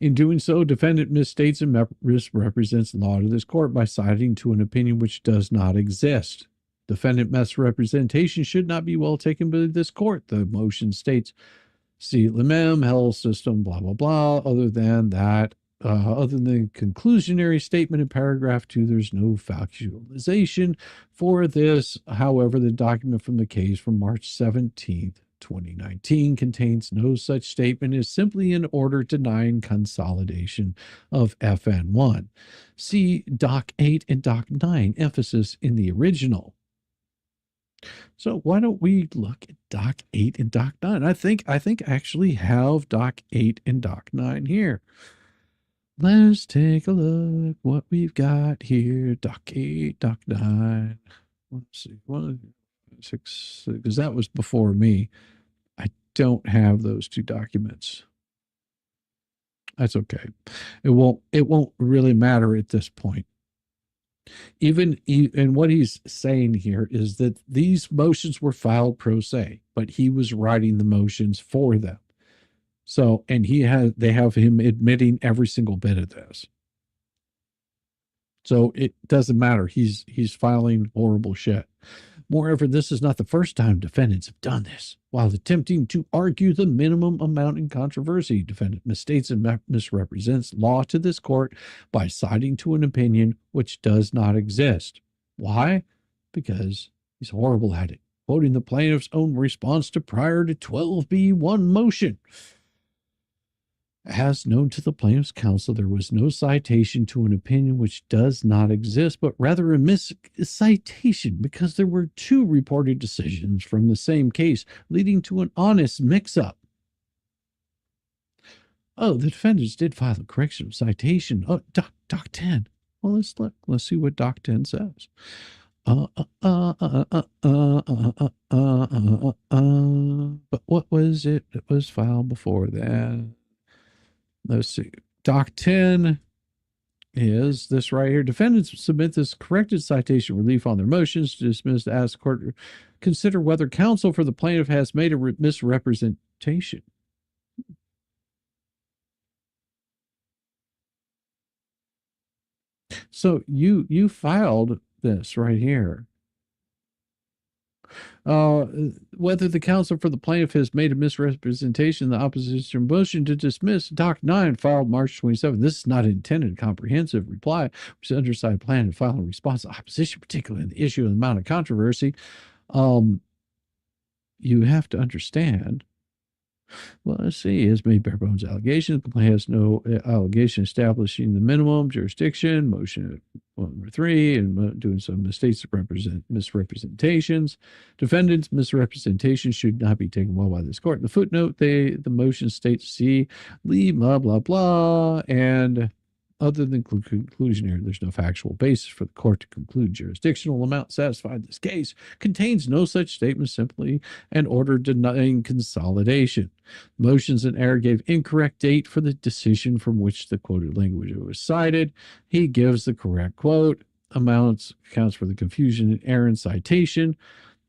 In doing so, defendant misstates and misrepresents law to this court by citing to an opinion which does not exist. Defendant misrepresentation should not be well taken by this court. The motion states, see lemem, Hale system, blah, blah, blah. Other than that, other than the conclusionary statement in paragraph 2, there's no factualization for this. However, the document from the case from March 17th, 2019 contains no such statement, is simply an order denying consolidation of FN1. See Doc 8 and Doc 9, emphasis in the original. So why don't we look at Doc 8 and Doc 9? I think I actually have Doc 8 and Doc 9 here. Let's take a look what we've got here. Doc 8, Doc 9. Let's see. 1, 6, because that was before me. I don't have those two documents. That's okay. It won't really matter at this point. And what he's saying here is that these motions were filed pro se, but he was writing the motions for them. So, and they have him admitting every single bit of this. So it doesn't matter. He's filing horrible shit. Moreover, this is not the first time defendants have done this. While attempting to argue the minimum amount in controversy, defendant misstates and misrepresents law to this court by citing to an opinion which does not exist. Why? Because he's horrible at it. Quoting the plaintiff's own response to prior to 12b1 motion. As known to the plaintiff's counsel, there was no citation to an opinion which does not exist, but rather a miscitation because there were two reported decisions from the same case, leading to an honest mix-up. Oh, the defendants did file a correction of citation. Oh, Doc 10. Well, let's look. Let's see what Doc 10 says. But what was it that was filed before that? Let's see. Doc 10 is this right here. Defendants submit this corrected citation relief on their motions to dismiss to ask the court to consider whether counsel for the plaintiff has made a misrepresentation. So you filed this right here. Whether the counsel for the plaintiff has made a misrepresentation in the opposition motion to dismiss, Doc 9 filed March 27th. This is not an intended comprehensive reply, which the underside plan to file in response to opposition, particularly in the issue of the amount of controversy. You have to understand. Well, let's see. Has made bare bones allegations. The complaint has no allegation establishing the minimum jurisdiction. Motion number 3 and doing some mistakes to represent misrepresentations. Defendants' misrepresentation should not be taken well by this court. In the footnote, the motion states C, Lee, blah blah blah, and other than conclusionary, there's no factual basis for the court to conclude jurisdictional amount satisfied this case contains no such statement, simply an order denying consolidation. Motions in error gave incorrect date for the decision from which the quoted language was cited. He gives the correct quote. Accounts for the confusion and error in citation.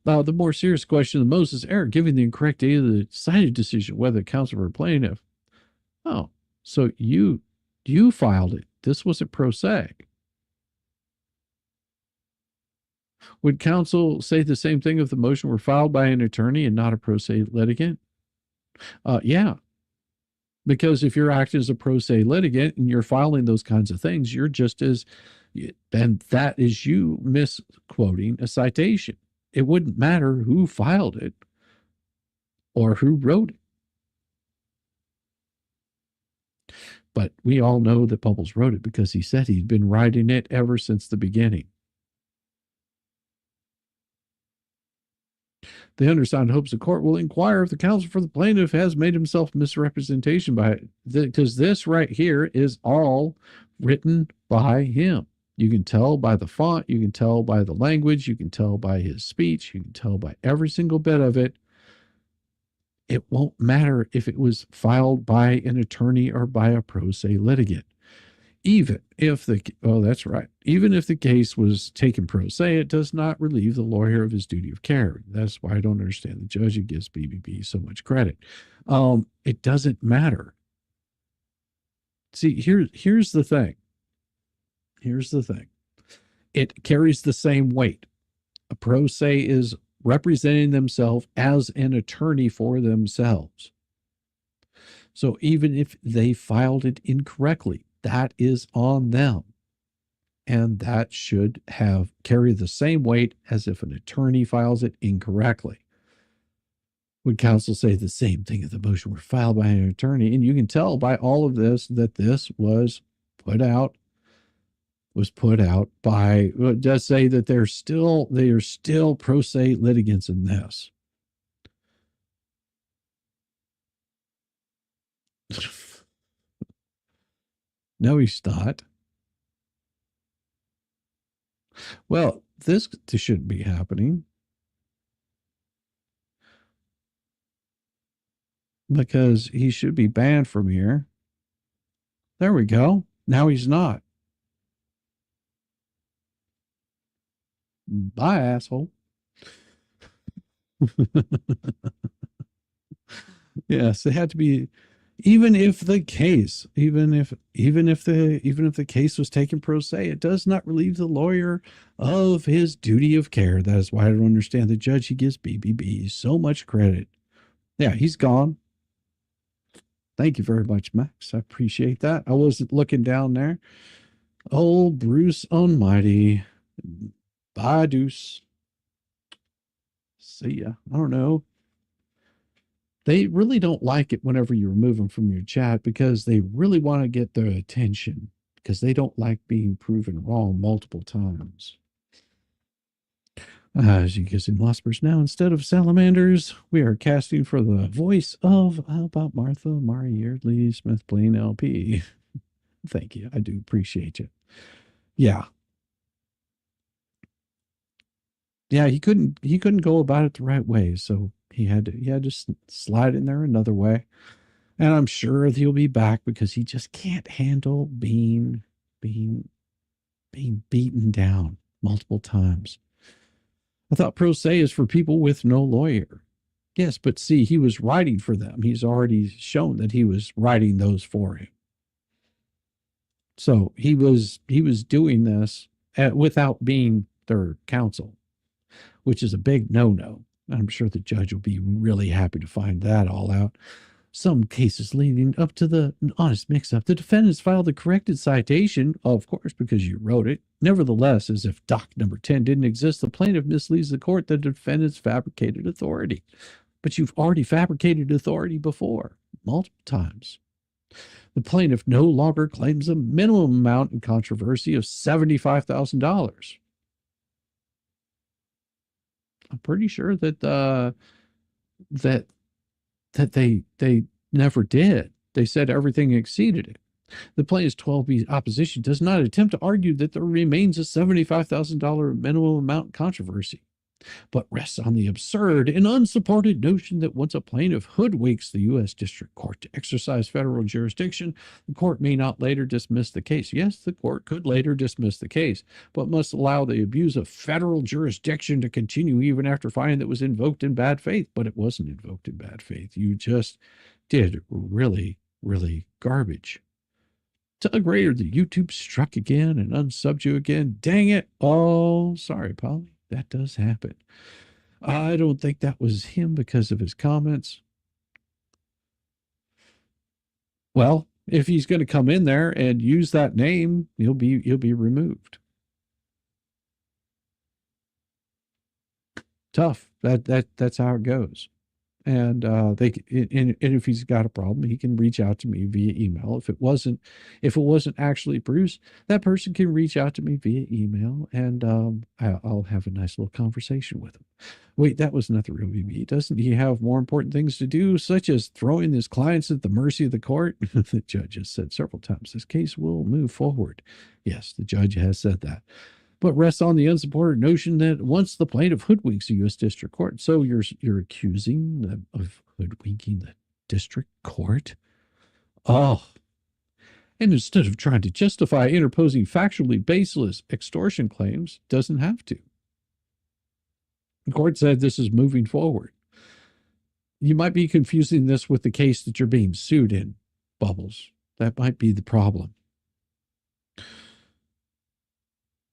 Now, the more serious question of the Moses error, giving the incorrect date of the cited decision, whether counsel or plaintiff. Oh, so you filed it. This wasn't pro se. Would counsel say the same thing if the motion were filed by an attorney and not a pro se litigant? Yeah. Because if you're acting as a pro se litigant and you're filing those kinds of things, you're just as, then that is you misquoting a citation. It wouldn't matter who filed it or who wrote it. But we all know that Bubbles wrote it because he said he'd been writing it ever since the beginning. The undersigned hopes the court will inquire if the counsel for the plaintiff has made himself misrepresentation by it, because this right here is all written by him. You can tell by the font, you can tell by the language, you can tell by his speech, you can tell by every single bit of it. It won't matter if it was filed by an attorney or by a pro se litigant. Even if that's right. Even if the case was taken pro se, it does not relieve the lawyer of his duty of care. That's why I don't understand the judge who gives BBB so much credit. It doesn't matter. See, here's the thing. Here's the thing. It carries the same weight. A pro se is representing themselves as an attorney for themselves. So even if they filed it incorrectly, that is on them. And that should carry the same weight as if an attorney files it incorrectly. Would counsel say the same thing if the motion were filed by an attorney? And you can tell by all of this that this was put out by, it does say that they are still pro se litigants in this. No, he's not. Well, this shouldn't be happening because he should be banned from here. There we go. Now he's not. Bye, asshole. Yes, it had to be even if the case, even if the case was taken pro se, it does not relieve the lawyer of his duty of care. That is why I don't understand the judge. He gives BBB so much credit. Yeah, he's gone. Thank you very much, Max. I appreciate that. I wasn't looking down there. Oh, Bruce Almighty. Bye, deuce. See ya. I don't know. They really don't like it whenever you remove them from your chat because they really want to get their attention because they don't like being proven wrong multiple times. As you can see, Lospers now, instead of salamanders, we are casting for the voice of, how about Martha, Mari Yeardley, Smith Blaine LP. Thank you. I do appreciate you. Yeah. Yeah, he couldn't go about it the right way, so he had to slide in there another way. And I'm sure he'll be back because he just can't handle being beaten down multiple times. I thought pro se is for people with no lawyer. Yes, but see, he was writing for them. He's already shown that he was writing those for him. So he was doing this without being their counsel, which is a big no-no. I'm sure the judge will be really happy to find that all out. Some cases leading up to the honest mix-up, the defendants filed the corrected citation, of course, because you wrote it. Nevertheless, as if doc number 10 didn't exist, the plaintiff misleads the court that the defendants fabricated authority. But you've already fabricated authority before, multiple times. The plaintiff no longer claims a minimum amount in controversy of $75,000. I'm pretty sure that that they never did. They said everything exceeded it. The plaintiff's 12B opposition does not attempt to argue that there remains a $75,000 minimum amount controversy, but rests on the absurd and unsupported notion that once a plaintiff hoodwinks the U.S. District Court to exercise federal jurisdiction, the court may not later dismiss the case. Yes, the court could later dismiss the case, but must allow the abuse of federal jurisdiction to continue even after finding that it was invoked in bad faith. But it wasn't invoked in bad faith. You just did really, really garbage. Tell Grader that YouTube struck again and unsubbed you again. Dang it. Oh, sorry, Polly. That does happen. I don't think that was him because of his comments. Well, if he's going to come in there and use that name, he'll be removed. Tough. That's how it goes. And and if he's got a problem, he can reach out to me via email. If it wasn't actually Bruce, that person can reach out to me via email, and I'll have a nice little conversation with him. Wait, that was not the real BB. Doesn't he have more important things to do, such as throwing his clients at the mercy of the court? The judge has said several times this case will move forward. Yes, the judge has said that, but rests on the unsupported notion that once the plaintiff hoodwinks the U.S. District Court, so you're accusing them of hoodwinking the district court? Oh, and instead of trying to justify interposing factually baseless extortion claims, doesn't have to. The court said this is moving forward. You might be confusing this with the case that you're being sued in, Bubbles. That might be the problem.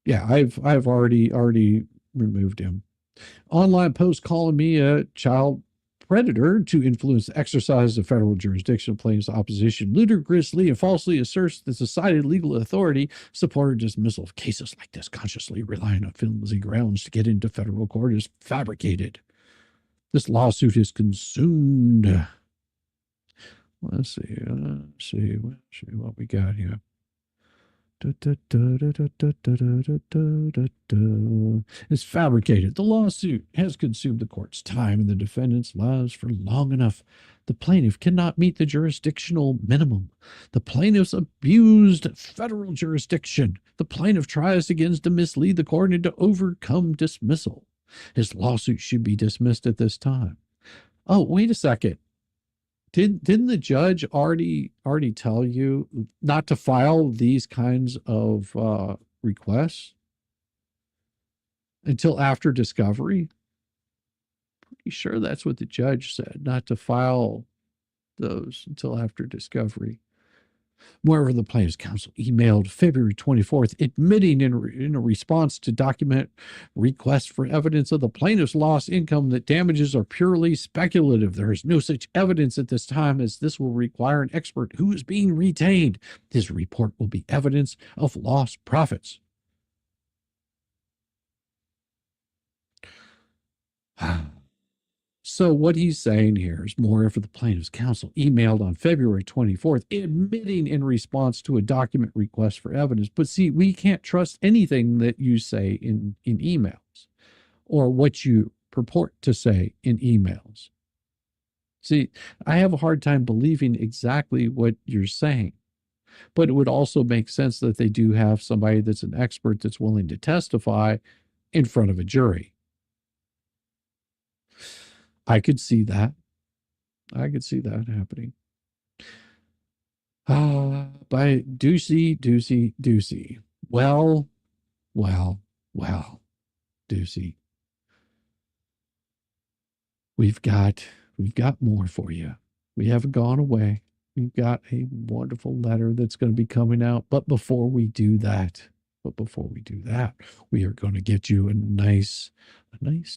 Yeah, I've already removed him. Online post calling me a child predator to influence the exercise of federal jurisdiction plaintiff's opposition ludicrously and falsely asserts that society legal authority supported dismissal of cases like this, consciously relying on flimsy grounds to get into federal court, is fabricated. This lawsuit is consumed. Let's see what we got here. It's fabricated. The lawsuit has consumed the court's time and the defendant's lives for long enough. The plaintiff cannot meet the jurisdictional minimum. The plaintiff's abused federal jurisdiction. The plaintiff tries again to mislead the court and to overcome dismissal. His lawsuit should be dismissed at this time. Oh, wait a second. Didn't the judge already tell you not to file these kinds of requests until after discovery? Pretty sure that's what the judge said, not to file those until after discovery. Moreover, the plaintiff's counsel emailed February 24th, admitting in a response to document requests for evidence of the plaintiff's lost income that damages are purely speculative. There is no such evidence at this time, as this will require an expert who is being retained. His report will be evidence of lost profits. So what he's saying here is, moreover, the plaintiff's counsel emailed on February 24th, admitting in response to a document request for evidence. But see, we can't trust anything that you say in emails or what you purport to say in emails. See, I have a hard time believing exactly what you're saying, but it would also make sense that they do have somebody that's an expert that's willing to testify in front of a jury. I could see that. I could see that happening. By Deucey. Well, Deucey. We've got more for you. We haven't gone away. We've got a wonderful letter that's going to be coming out. But before we do that, we are going to get you a nice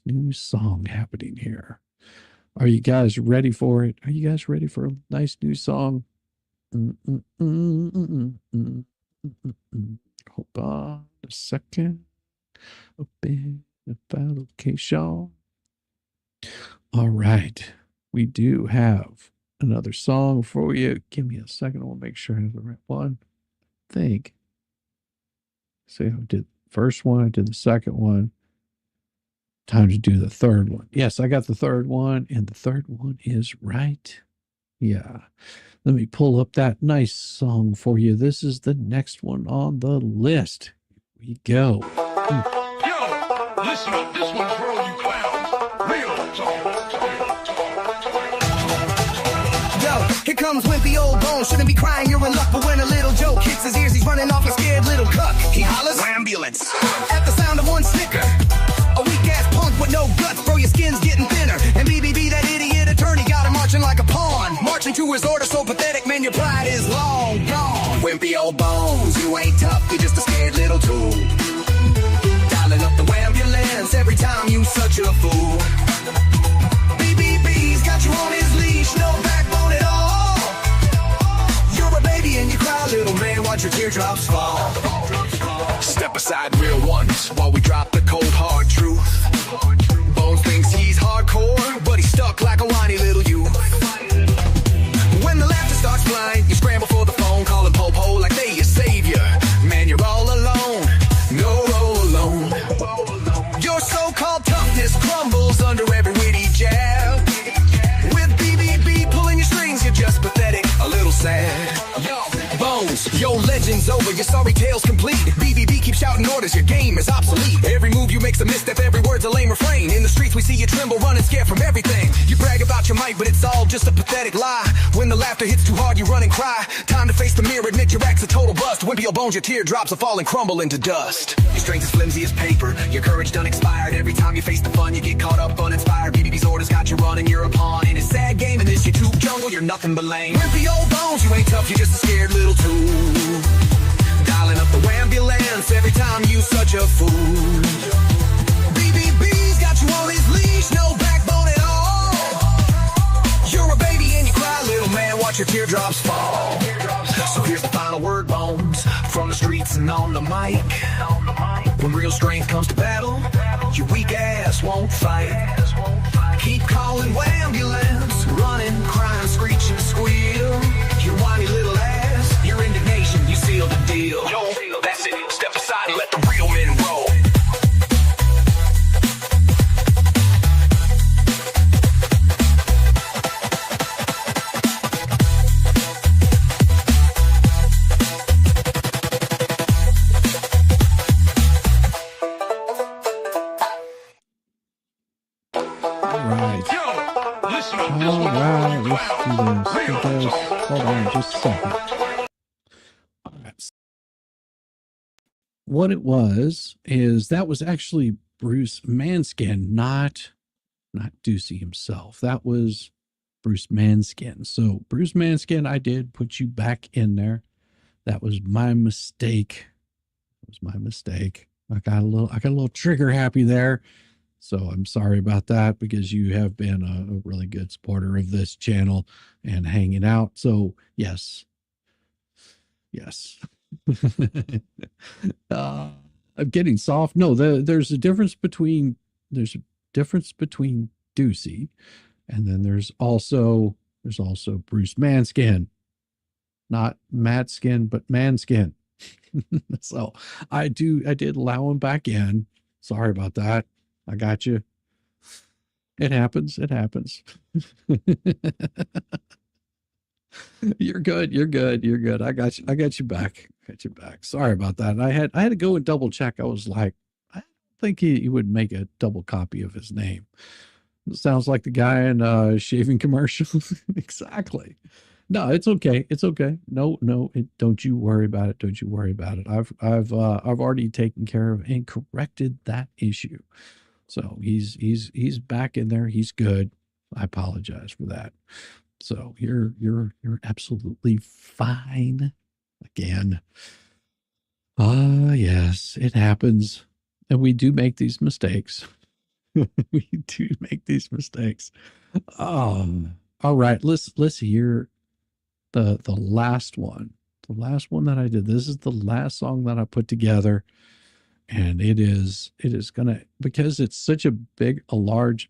new song happening here. Are you guys ready for it? Are you guys ready for a nice new song? Hold on a second. Open the application. All right. We do have another song for you. Give me a second. I want to make sure I have the right one. I think. See, I did the first one. I did the second one. Time to do the third one. Yes, I got the third one, and the third one is right. Yeah. Let me pull up that nice song for you. This is the next one on the list. Here we go. Yo, listen up. This one's for all you clowns. Real talk. Yo, here comes wimpy old Bones. Shouldn't be crying, you're in luck. But when a little joke hits his ears, he's running off a scared little cuck. He hollers, ambulance. At the sound of one snicker. A weak-ass punk with no guts, bro, your skin's getting thinner. And BBB, that idiot attorney, got him marching like a pawn. Marching to his order so pathetic, man, your pride is long gone. Wimpy old Bones, you ain't tough, you're just a scared little tool. Dialing up the ambulance every time you such a fool. BBB's got you on his leash, no backbone at all. You're a baby and you cry, little man, watch your teardrops fall. Step aside, real ones, while we drop the cold hard truth. Bones thinks he's hardcore, but he's stuck like a whiny little youth. When the laughter starts flying, you scramble for the phone, calling po-po like they your savior. Man, you're all alone, no roll alone. Your so-called toughness crumbles under every witty jab. With BBB pulling your strings, you're just pathetic, a little sad. Bones, your legend's over, your sorry tale's complete. BBB keeps shouting orders, your game is obsolete. Every move you make's a misstep, every word's a lame refrain. In the streets we see you tremble, running scared from everything. You brag about your might, but it's all just a pathetic lie. When the laughter hits too hard, you run and cry. Time to face the mirror, admit your act's a total bust. Wimpy old Bones, your teardrops will fall and crumble into dust. Your strength is flimsy as paper, your courage done expired. Every time you face the fun, you get caught up uninspired. BBB's orders got you running, you're a pawn. In his sad game, in this YouTube jungle, you're nothing but lame. Wimpy old Bones, you ain't tough, you're just a scared little tool. Dialing up the ambulance every time you such a fool. BBB's got you on his leash, no backbone at all. You're a baby and you cry, little man, watch your teardrops fall. So here's the final word, Bones, from the streets and on the mic. When real strength comes to battle, your weak ass won't fight. Keep calling ambulance, running, crying, screeching, squeal. Your whiny little ass, your indignation, you seal the deal. Yo, that's it, step aside and let the real men roll. Hold on just a second. All right. What it was is that was actually Bruce Manskin, not Deucey himself. That was Bruce Manskin. So Bruce Manskin, I did put you back in there. That was my mistake. It was my mistake. I got a little trigger happy there. So I'm sorry about that, because you have been a really good supporter of this channel and hanging out. So yes. I'm getting soft. No, there's a difference between Deucey, and then there's also Bruce Manskin. Not Matskin, but Manskin. So I did allow him back in. Sorry about that. I got you. It happens. You're good. I got you back. Sorry about that. I had to go and double check. I was like, I don't think he would make a double copy of his name. It sounds like the guy in a shaving commercial. Exactly. No, it's okay. No, don't you worry about it. I've already taken care of and corrected that issue. So he's back in there. He's good. I apologize for that. So you're absolutely fine again. Yes, it happens. And we do make these mistakes. All right, let's hear the last one. The last one that I did. This is the last song that I put together. And it is gonna, because it's such a large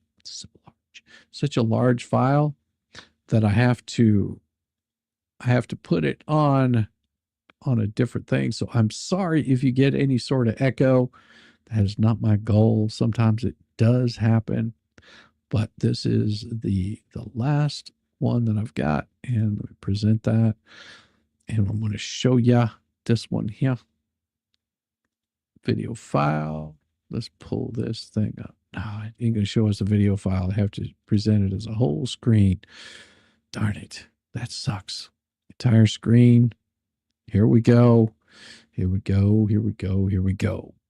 file, that I have to put it on a different thing. So I'm sorry if you get any sort of echo. That is not my goal. Sometimes it does happen, but this is the last one that I've got, and let me present that. And I'm going to show you this one here. Video file. Let's pull this thing up. No, it ain't going to show us a video file. I have to present it as a whole screen. Darn it. That sucks. Entire screen. Here we go.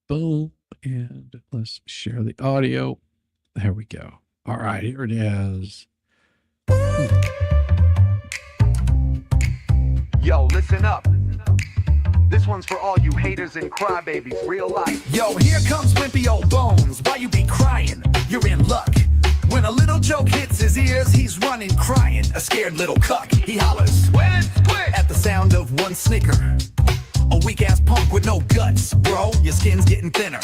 Boom. And let's share the audio. There we go. All right, here it is. Yo, listen up. This one's for all you haters and crybabies, real life. Yo, here comes wimpy old Bones. Why you be crying? You're in luck. When a little joke hits his ears, he's running crying. A scared little cuck, he hollers When it's quick. at the sound of one snicker. A weak-ass punk with no guts, bro. Your skin's getting thinner.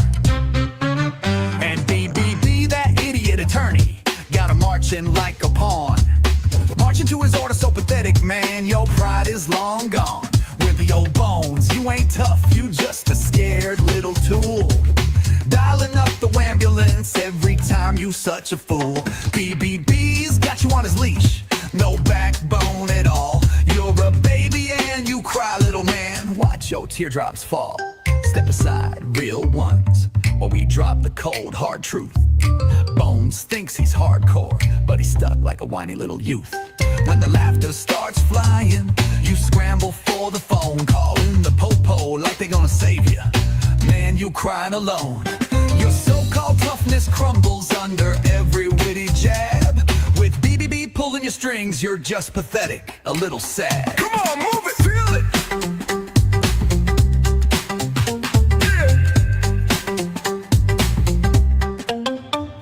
And BBB, that idiot attorney, got him marching like a pawn. Marching to his order so pathetic, man. Your pride is long gone. Wimpy old Bones, you ain't tough. You just a scared little tool. Dialing up the ambulance every time you such a fool. BBB's got you on his leash. No backbone at all. You're a baby and you cry, little man. Watch your teardrops fall. Step aside, real ones, or we drop the cold, hard truth. Bones thinks he's hardcore, but he's stuck like a whiny little youth. When the laughter starts flying, you scramble for the phone, calling the po-po like they gonna save you. Man, you crying alone. Your so-called toughness crumbles under every witty jab. With BBB pulling your strings, you're just pathetic, a little sad. Come on, move it, feel it.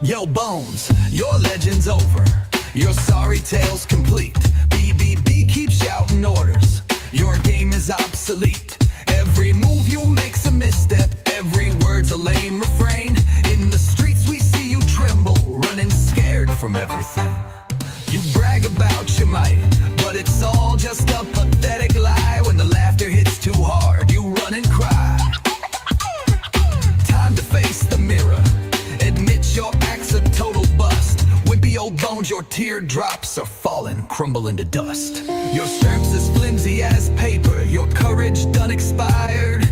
Yo, Bones, your legend's over. Your sorry tale's complete. BBB keeps shouting orders. Your game is obsolete. Every move you make's a misstep. Every word's a lame refrain. In the streets we see you tremble, running scared from everything. You brag about your might, but it's all just a pathetic lie. When the laughter hits too hard, you run and cry. Time to face the mirror. Admit your act's a total bust. Wimpy old Bones, your teardrops are falling, crumbling to dust. Your strength's as flimsy as paper. Your courage done expired.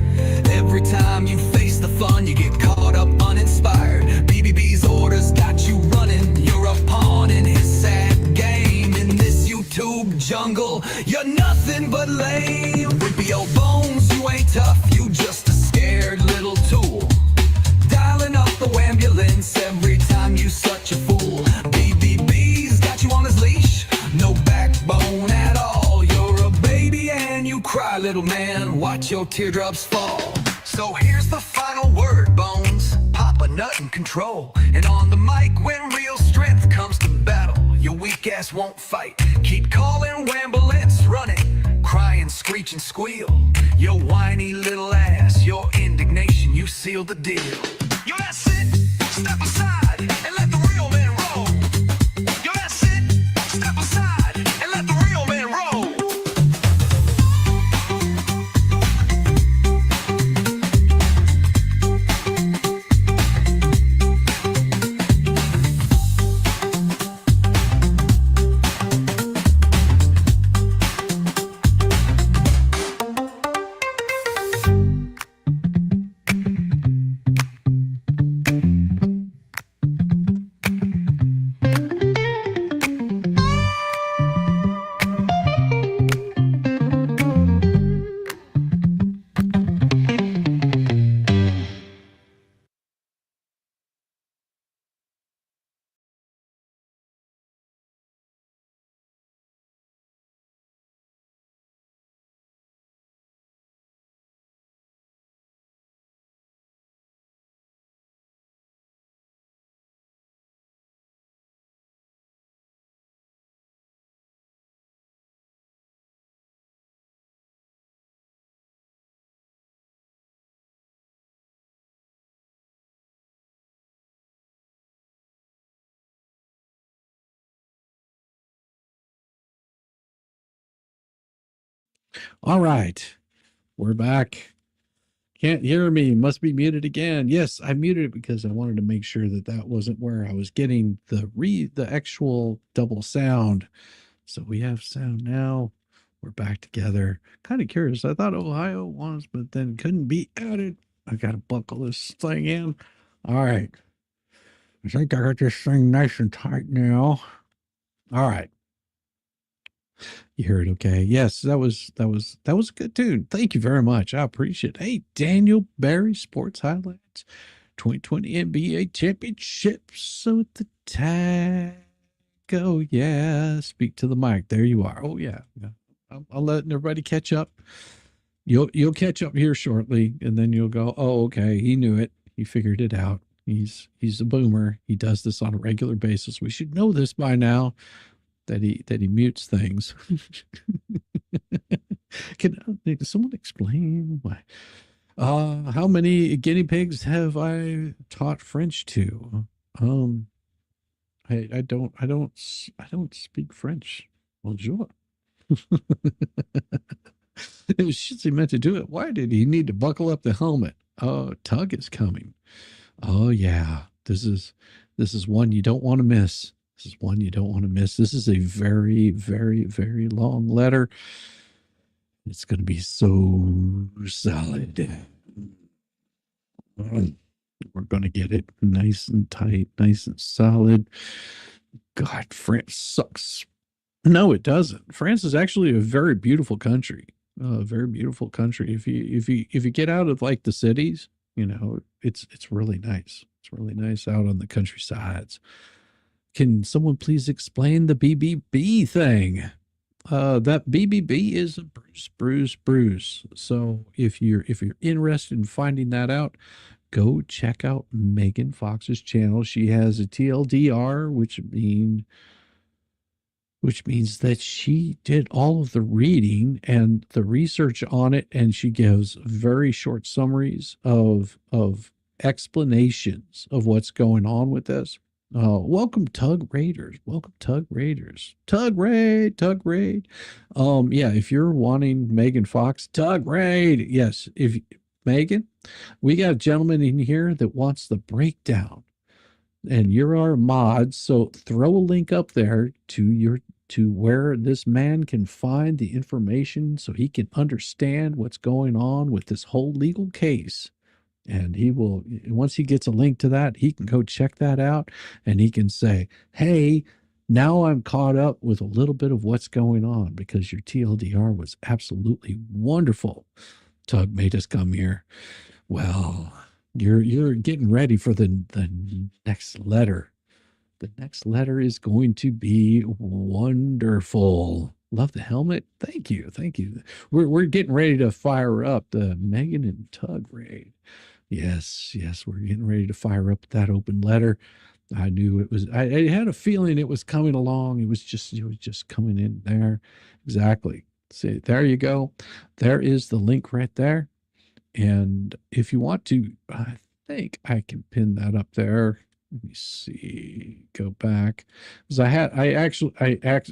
Every time you face the fun, you get caught up uninspired. BBB's orders got you running. You're a pawn in his sad game. In this YouTube jungle, you're nothing but lame. Wimpy old Bones, you ain't tough. You just a scared little tool. Dialing up the ambulance every time you such a fool. BBB's got you on his leash. No little man, watch your teardrops fall. So here's the final word, Bones. Pop a nut and control. And on the mic, when real strength comes to battle, your weak ass won't fight. Keep calling ambulance, running, crying, screech and squeal. Your whiny little ass, your indignation, you seal the deal. Yo, that's it. Step aside and let the real man roll. Yo, that's it. Step aside and let the real man roll. All right, we're back. Can't hear me. Must be muted again. Yes, I muted it because I wanted to make sure that that wasn't where I was getting the actual double sound. So we have sound now. We're back together. Kind of curious. I thought Ohio was, but then couldn't be added. I got to buckle this thing in. All right. I think I got this thing nice and tight now. All right. You heard okay. Yes, that was a good tune. Thank you very much. I appreciate it. Hey, Daniel Barry, Sports Highlights, 2020 NBA Championships. So at the tag. Oh yeah. Speak to the mic. There you are. Oh yeah. I'll let everybody catch up. You'll catch up here shortly, and then you'll go, oh, okay, he knew it. He figured it out. He's a boomer. He does this on a regular basis. We should know this by now. That he mutes things. Can someone explain why? How many guinea pigs have I taught French to? I don't speak French. Bonjour. If Shitzy meant to do it, why did he need to buckle up the helmet? Oh, Tug is coming. Oh yeah, this is one you don't want to miss. This is one you don't want to miss. This is a very, very, very long letter. It's going to be so solid. We're going to get it nice and tight, nice and solid. God, France sucks. No, it doesn't. France is actually a very beautiful country. A very beautiful country. If you get out of like the cities, you know, it's really nice. It's really nice out on the countrysides. Can someone please explain the BBB thing? That BBB is a bruise. So if you're interested in finding that out, go check out Megan Fox's channel. She has a TLDR, which means that she did all of the reading and the research on it, and she gives very short summaries of explanations of what's going on with this. Welcome Tug Raiders. Welcome Tug Raiders. Tug Raid. Yeah, if you're wanting Megan Fox, Tug Raid. Yes, if Megan, we got a gentleman in here that wants the breakdown. And you're our mod, so throw a link up there to where this man can find the information so he can understand what's going on with this whole legal case. And he will, once he gets a link to that, he can go check that out and he can say, hey, now I'm caught up with a little bit of what's going on because your TLDR was absolutely wonderful. Tug made us come here. Well, you're getting ready for the next letter. The next letter is going to be wonderful. Love the helmet. Thank you. Thank you. We're getting ready to fire up the Megan and Tug raid. Yes, yes, we're getting ready to fire up that open letter. I knew it was, I had a feeling it was coming along. It was just coming in there. Exactly. See, there you go. There is the link right there. And if you want to, I think I can pin that up there. Let me see. Go back, because I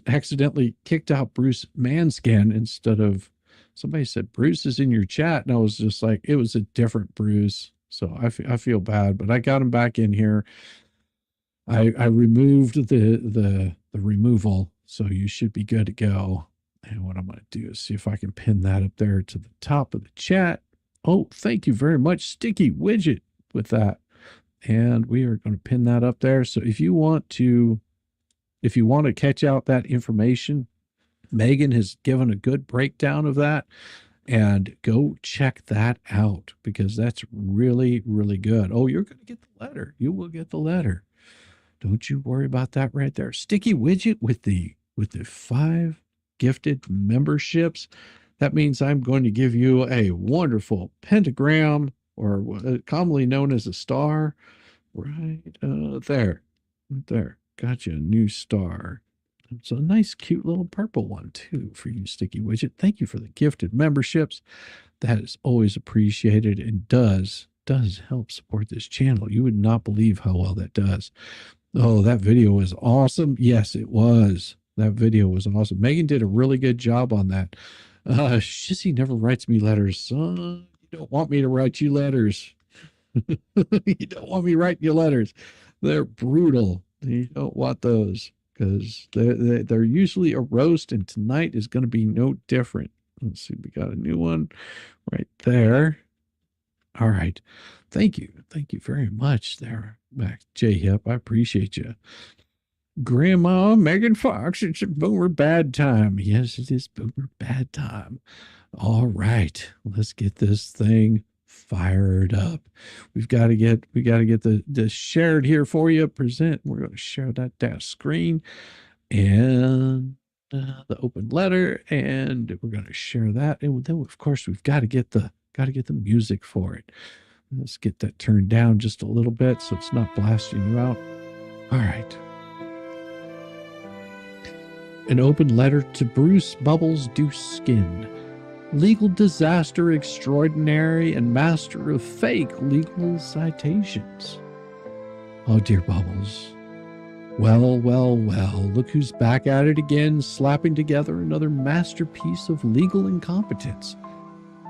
accidentally kicked out Bruce Manskin instead of, somebody said Bruce is in your chat, and I was just like, it was a different Bruce. So I feel bad, but I got him back in here. I removed the removal, so you should be good to go. And what I'm going to do is see if I can pin that up there to the top of the chat. Oh, thank you very much, Sticky Widget, with that. And we are going to pin that up there. So if you want to catch out that information, Megan has given a good breakdown of that, and go check that out, because that's really, really good. Oh, you're going to get the letter. You will get the letter. Don't you worry about that right there. Sticky Widget with the 5 gifted memberships. That means I'm going to give you a wonderful pentagram, or commonly known as a star, right there. Right there. Got you a new star. It's a nice, cute little purple one, too, for you, Sticky Widget. Thank you for the gifted memberships. That is always appreciated, and does help support this channel. You would not believe how well that does. Oh, that video was awesome. Yes, it was. That video was awesome. Megan did a really good job on that. Shissy never writes me letters. Son, you don't want me to write you letters. You don't want me writing you letters. They're brutal. You don't want those, because they're usually a roast, and tonight is going to be no different. Let's see. We got a new one right there. All right. Thank you. Thank you very much there, Max J. Hip. I appreciate you. Grandma Megan Fox, it's a boomer bad time. Yes, it is boomer bad time. All right. Let's get this thing fired up. We got to get the shared here for you. Present. We're going to share that screen, and the open letter, and we're going to share that. And then, of course, we've got to get the music for it. Let's get that turned down just a little bit so it's not blasting you out. All right. An open letter to Bruce Bubbles Deuce Skin, legal disaster extraordinary and master of fake legal citations. Oh, dear Bubbles. Well, well, well, look who's back at it again, slapping together another masterpiece of legal incompetence.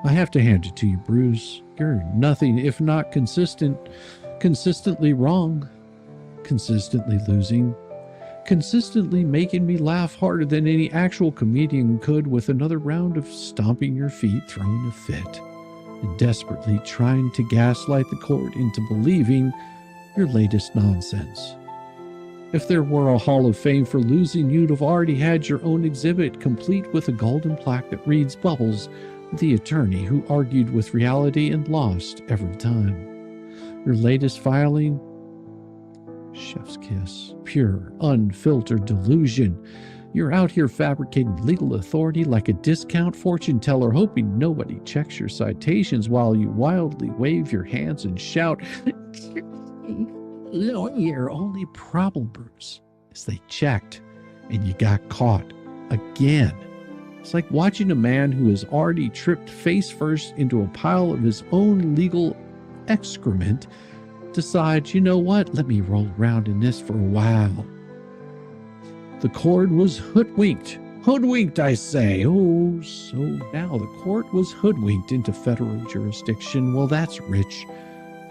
I have to hand it to you, Bruce. You're nothing if not consistently wrong, consistently losing, consistently making me laugh harder than any actual comedian could with another round of stomping your feet, throwing a fit, and desperately trying to gaslight the court into believing your latest nonsense. If there were a Hall of Fame for losing, you'd have already had your own exhibit, complete with a golden plaque that reads Bubbles, the attorney who argued with reality and lost every time. Your latest filing? Chef's kiss. Pure, unfiltered delusion. You're out here fabricating legal authority like a discount fortune teller, hoping nobody checks your citations while you wildly wave your hands and shout, "Lawyer, only problem, Bruce, is they checked and you got caught again." It's like watching a man who has already tripped face first into a pile of his own legal excrement decide, you know what, let me roll around in this for a while. The court was hoodwinked. Hoodwinked, I say. Oh, so now the court was hoodwinked into federal jurisdiction. Well, that's rich,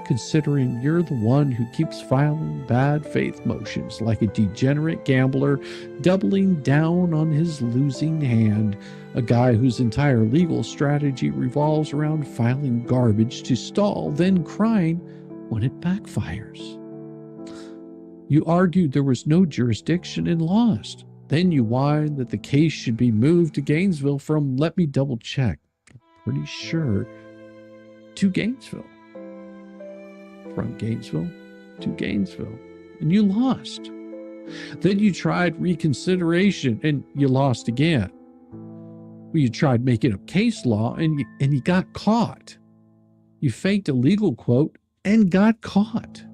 considering you're the one who keeps filing bad faith motions like a degenerate gambler, doubling down on his losing hand, a guy whose entire legal strategy revolves around filing garbage to stall, then crying when it backfires. You argued there was no jurisdiction and lost. Then you whined that the case should be moved to Gainesville from, let me double check, pretty sure, to Gainesville. From Gainesville to Gainesville, and you lost. Then you tried reconsideration and you lost again. You tried making up case law and you got caught. You faked a legal quote and got caught.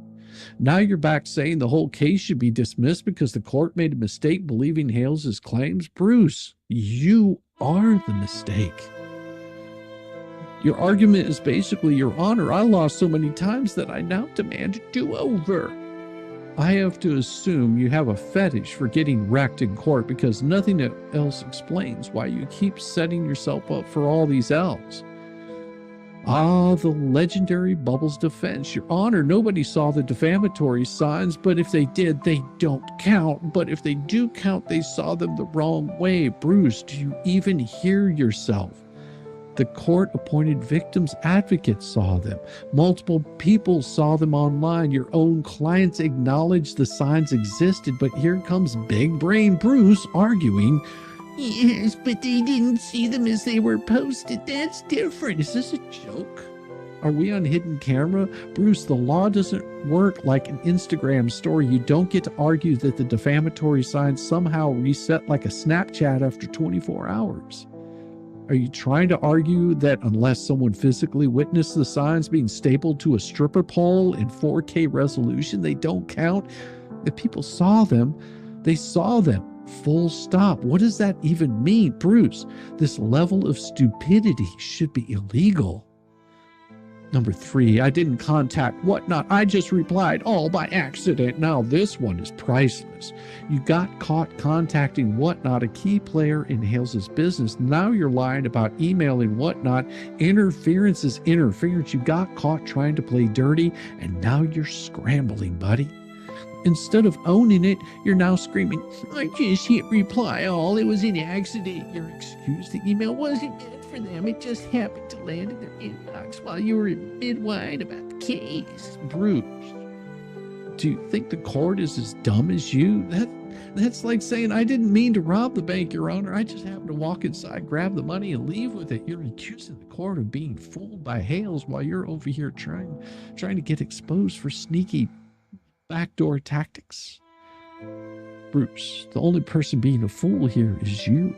Now you're back saying the whole case should be dismissed because the court made a mistake believing Hale's claims. Bruce, you are the mistake. Your argument is basically, Your Honor, I lost so many times that I now demand a do-over. I have to assume you have a fetish for getting wrecked in court because nothing else explains why you keep setting yourself up for all these L's. Ah, the legendary Bubbles defense. Your Honor, nobody saw the defamatory signs, but if they did, they don't count. But if they do count, they saw them the wrong way. Bruce, do you even hear yourself? The court-appointed victims advocates saw them. Multiple people saw them online. Your own clients acknowledged the signs existed, but here comes Big Brain Bruce arguing, yes, but they didn't see them as they were posted. That's different. Is this a joke? Are we on hidden camera? Bruce, the law doesn't work like an Instagram story. You don't get to argue that the defamatory signs somehow reset like a Snapchat after 24 hours. Are you trying to argue that unless someone physically witnessed the signs being stapled to a stripper pole in 4K resolution, they don't count? If people saw them, they saw them. Full stop. What does that even mean? Bruce, this level of stupidity should be illegal. Number 3, I didn't contact whatnot. I just replied all by accident. Now this one is priceless. You got caught contacting whatnot, a key player in Hale's business. Now you're lying about emailing whatnot. Interference is interference. You got caught trying to play dirty, and now you're scrambling, buddy. Instead of owning it, you're now screaming, I just hit reply all. It was an accident. Your excuse, the email wasn't meant for them. It just happened to land in their inbox while you were mid-wine about the case. Bruce, do you think the court is as dumb as you? That's like saying, I didn't mean to rob the bank, Your Honor. I just happened to walk inside, grab the money, and leave with it. You're accusing the court of being fooled by Hales while you're over here trying to get exposed for sneaky backdoor tactics. Bruce, the only person being a fool here is you.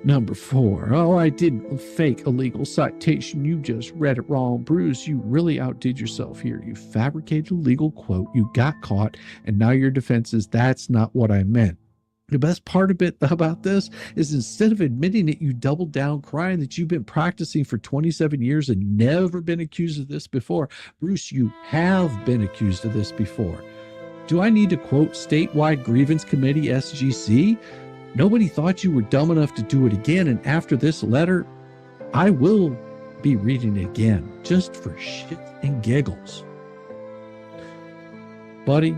Number 4, oh, I didn't fake a legal citation. You just read it wrong. Bruce, you really outdid yourself here. You fabricated a legal quote, you got caught, and now your defense is that's not what I meant. The best part of it about this is instead of admitting it, you doubled down crying that you've been practicing for 27 years and never been accused of this before. Bruce, you have been accused of this before. Do I need to quote Statewide Grievance Committee, SGC? Nobody thought you were dumb enough to do it again, and after this letter, I will be reading it again, just for shit and giggles. Buddy,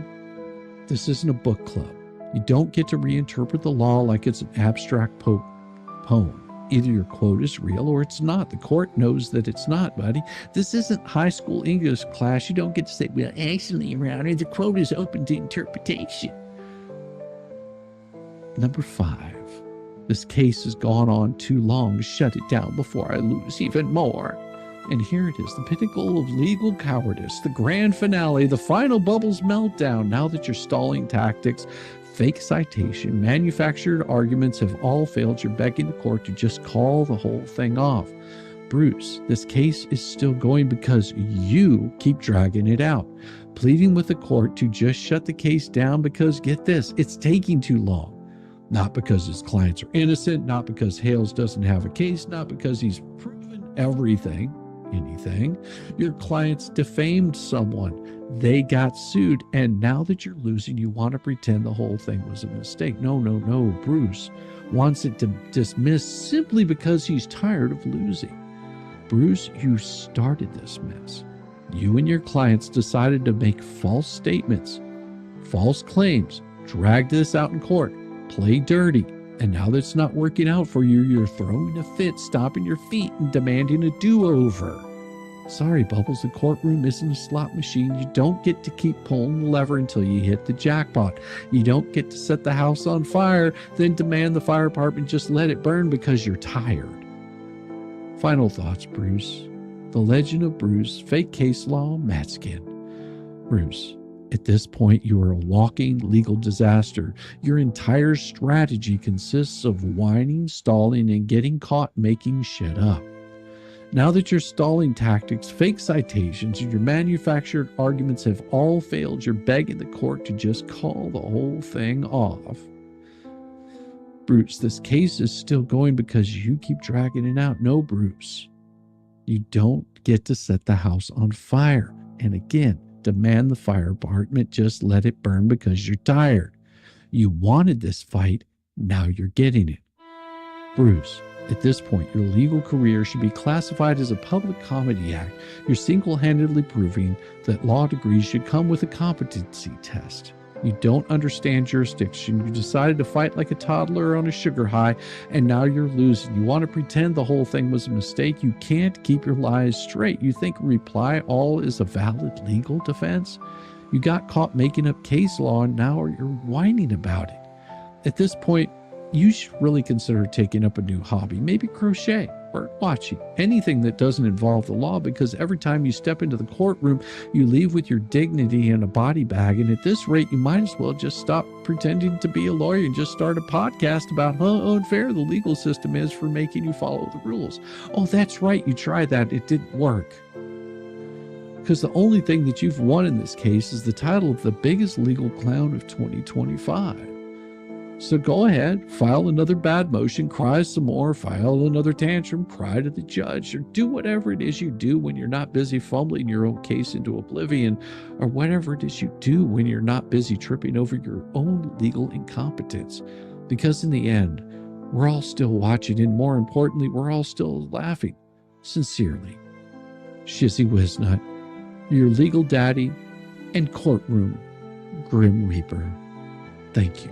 this isn't a book club. You don't get to reinterpret the law like it's an abstract poem. Either your quote is real or it's not. The court knows that it's not, buddy. This isn't high school English class. You don't get to say, well, actually, Your Honor, the quote is open to interpretation. Number 5, this case has gone on too long. Shut it down before I lose even more. And here it is, the pinnacle of legal cowardice, the grand finale, the final Bubbles meltdown. Now that your stalling tactics, fake citation, manufactured arguments have all failed, you're begging the court to just call the whole thing off. Bruce, this case is still going because you keep dragging it out, pleading with the court to just shut the case down because, get this, it's taking too long. Not because his clients are innocent, not because Hales doesn't have a case, not because he's proven anything. Your clients defamed someone. They got sued. And now that you're losing, you want to pretend the whole thing was a mistake. No. Bruce wants it to dismiss simply because he's tired of losing. Bruce, you started this mess. You and your clients decided to make false statements, false claims, drag this out in court, play dirty, and now that's not working out for you, you're throwing a fit, stomping your feet, and demanding a do-over. Sorry, Bubbles, the courtroom isn't a slot machine. You don't get to keep pulling the lever until you hit the jackpot. You don't get to set the house on fire, then demand the fire department just let it burn because you're tired. Final thoughts, Bruce. The Legend of Bruce, fake case law, Matskin. Bruce, At this point, you are a walking legal disaster. Your entire strategy consists of whining, stalling, and getting caught making shit up. Now that your stalling tactics, fake citations, and your manufactured arguments have all failed, you're begging the court to just call the whole thing off. Bruce, this case is still going because you keep dragging it out. No, Bruce. You don't get to set the house on fire. And again, demand the fire department just let it burn because you're tired. You wanted this fight. Now you're getting it. Bruce, at this point, your legal career should be classified as a public comedy act. You're single-handedly proving that law degrees should come with a competency test. You don't understand jurisdiction. You decided to fight like a toddler on a sugar high, and now you're losing. You want to pretend the whole thing was a mistake. You can't keep your lies straight. You think reply all is a valid legal defense? You got caught making up case law, and now you're whining about it. At this point, you should really consider taking up a new hobby, maybe crochet, bird watching, anything that doesn't involve the law, because every time you step into the courtroom, you leave with your dignity in a body bag. And at this rate, you might as well just stop pretending to be a lawyer and just start a podcast about how unfair the legal system is for making you follow the rules. Oh, that's right. You tried that. It didn't work. Because the only thing that you've won in this case is the title of the biggest legal clown of 2025. So go ahead, file another bad motion, cry some more, file another tantrum, cry to the judge, or do whatever it is you do when you're not busy fumbling your own case into oblivion, or whatever it is you do when you're not busy tripping over your own legal incompetence. Because in the end, we're all still watching, and more importantly, we're all still laughing. Sincerely, Shizzy Wisnut, your legal daddy and courtroom Grim Reaper. Thank you.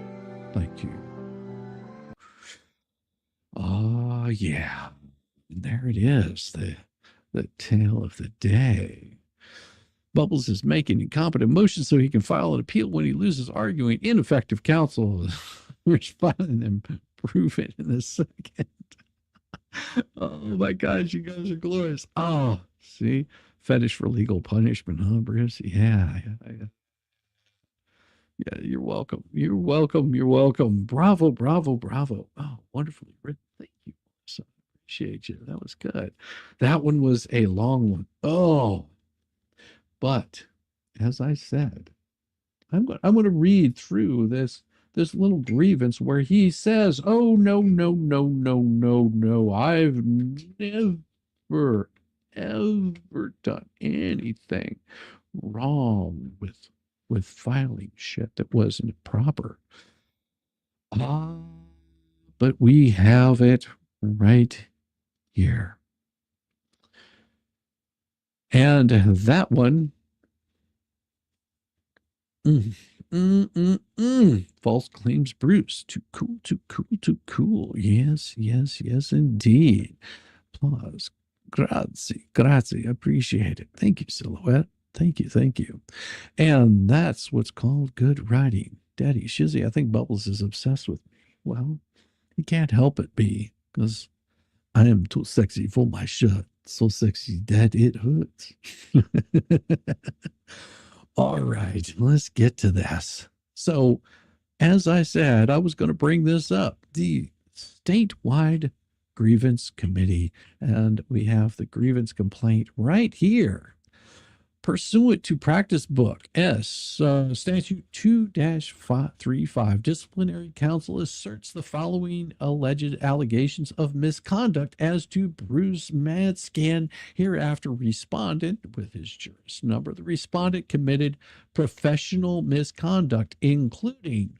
Thank you. Oh, yeah. And there it is, the tale of the day. Bubbles is making incompetent motions so he can file an appeal when he loses, arguing ineffective counsel. Responding and prove it in a second. Oh my gosh, you guys are glorious. Oh, see? Fetish for legal punishment, huh, Bruce? Yeah. Yeah, you're welcome. You're welcome. You're welcome. Bravo, bravo, bravo. Oh, wonderfully written. Thank you. So appreciate you. That was good. That one was a long one. Oh, but as I said, I'm going to read through this little grievance where he says, "Oh no, no, no, no, no, no! I've never, ever done anything wrong with filing shit that wasn't proper." But we have it right here. And that one, false claims Bruce. Too cool, too cool, too cool. Yes, yes, yes, indeed. Applause. Grazie. Appreciate it. Thank you, Silhouette. Thank you. And that's what's called good writing. Daddy Shizzy, I think Bubbles is obsessed with me. Well, he can't help it be, because I am too sexy for my shirt. So sexy that it hurts. All right, let's get to this. So, as I said, I was going to bring this up. The statewide grievance committee, and we have the grievance complaint right here. Pursuant to Practice Book S, Statute 2-35, Disciplinary Counsel asserts the following alleged allegations of misconduct as to Bruce Madscan, hereafter respondent, with his juris number. The respondent committed professional misconduct, including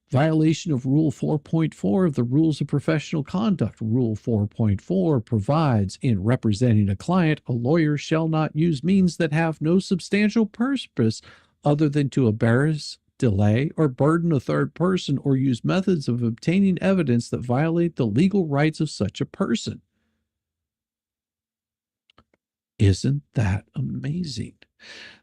violation of Rule 4.4 of the Rules of Professional Conduct. Rule 4.4 provides, in representing a client, a lawyer shall not use means that have no substantial purpose other than to embarrass, delay, or burden a third person, or use methods of obtaining evidence that violate the legal rights of such a person. Isn't that amazing?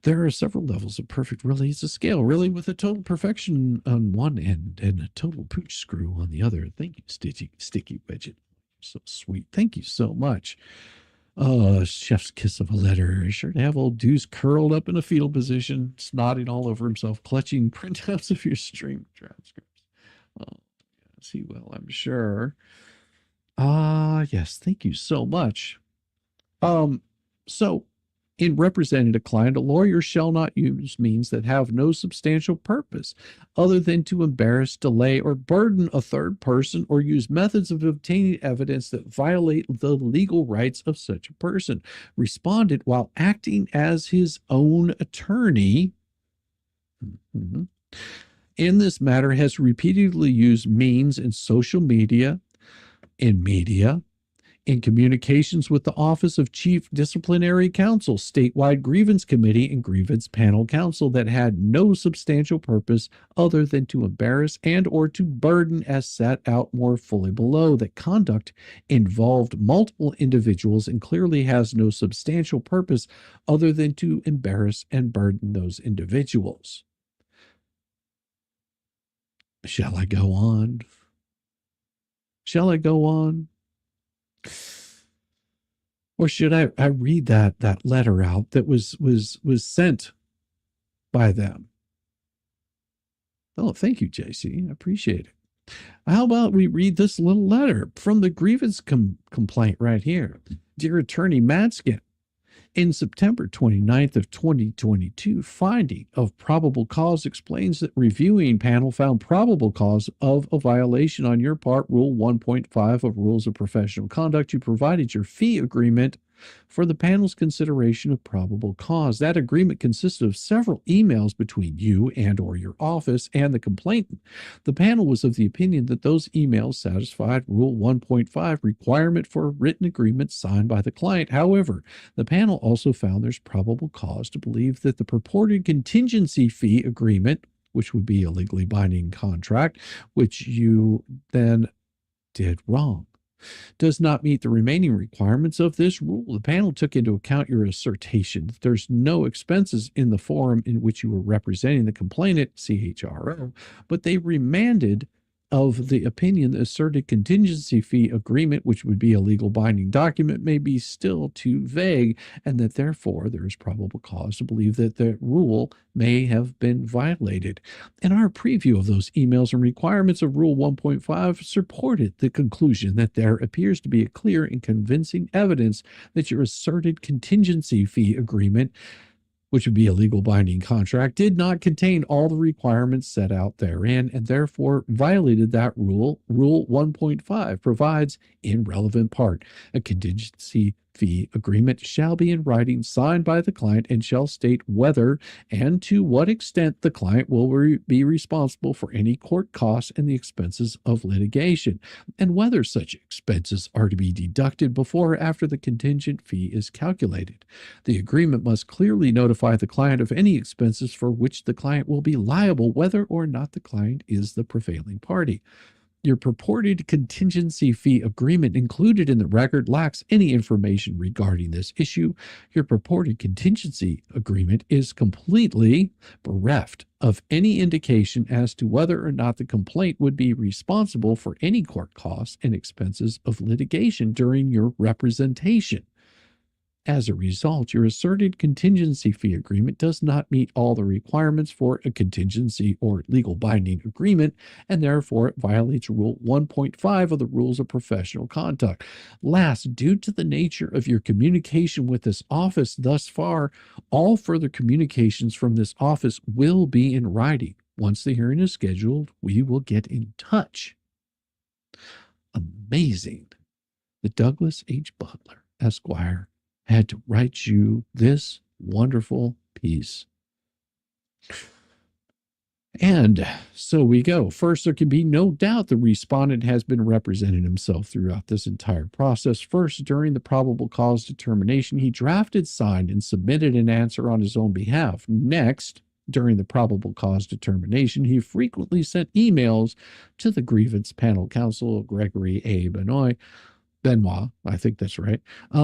There are several levels of perfect. Really, it's a scale, really, with a total perfection on one end and a total pooch screw on the other. Thank you, Sticky Widget. So sweet. Thank you so much. Oh, chef's kiss of a letter. Sure to have old Deuce curled up in a fetal position, snotting all over himself, clutching printouts of your stream transcripts. Oh, yes, he will, I'm sure. Yes, thank you so much. So in representing a client, a lawyer shall not use means that have no substantial purpose other than to embarrass, delay, or burden a third person, or use methods of obtaining evidence that violate the legal rights of such a person. Respondent, while acting as his own attorney, mhm, in this matter, has repeatedly used means in social media, in media, in communications with the Office of Chief Disciplinary Counsel, statewide grievance committee, and grievance panel counsel that had no substantial purpose other than to embarrass and or to burden, as set out more fully below. That conduct involved multiple individuals and clearly has no substantial purpose other than to embarrass and burden those individuals. Shall I go on? Shall I go on? Or should I read that letter out that was sent by them? Oh, thank you, JC. I appreciate it. How about we read this little letter from the grievance complaint right here? Dear Attorney Matskin, in September 29th of 2022, finding of probable cause explains that reviewing panel found probable cause of a violation on your part, Rule 1.5 of Rules of Professional Conduct. You provided your fee agreement for the panel's consideration of probable cause. That agreement consisted of several emails between you and or your office and the complainant. The panel was of the opinion that those emails satisfied Rule 1.5 requirement for a written agreement signed by the client. However, the panel also found there's probable cause to believe that the purported contingency fee agreement, which would be a legally binding contract, which you then did wrong, does not meet the remaining requirements of this rule. The panel took into account your assertion that there's no expenses in the forum in which you were representing the complainant, CHRO, but they remanded of the opinion the asserted contingency fee agreement, which would be a legal binding document, may be still too vague, and that therefore there is probable cause to believe that the rule may have been violated. And our preview of those emails and requirements of Rule 1.5 supported the conclusion that there appears to be a clear and convincing evidence that your asserted contingency fee agreement, which would be a legal binding contract, did not contain all the requirements set out therein, and therefore violated that rule. Rule 1.5 provides, in relevant part, a contingency fee agreement shall be in writing, signed by the client, and shall state whether and to what extent the client will be responsible for any court costs and the expenses of litigation, and whether such expenses are to be deducted before or after the contingent fee is calculated. The agreement must clearly notify the client of any expenses for which the client will be liable, whether or not the client is the prevailing party. Your purported contingency fee agreement included in the record lacks any information regarding this issue. Your purported contingency agreement is completely bereft of any indication as to whether or not the complaint would be responsible for any court costs and expenses of litigation during your representation. As a result, your asserted contingency fee agreement does not meet all the requirements for a contingency or legal binding agreement, and therefore it violates Rule 1.5 of the Rules of Professional Conduct. Last, due to the nature of your communication with this office thus far, all further communications from this office will be in writing. Once the hearing is scheduled, we will get in touch. Amazing that Douglas H. Butler, Esquire, had to write you this wonderful piece. And so we go. First, there can be no doubt the respondent has been representing himself throughout this entire process. First, during the probable cause determination, he drafted, signed, and submitted an answer on his own behalf. Next, during the probable cause determination, he frequently sent emails to the grievance panel counsel, Gregory A. Benoit, Benoit, I think that's right,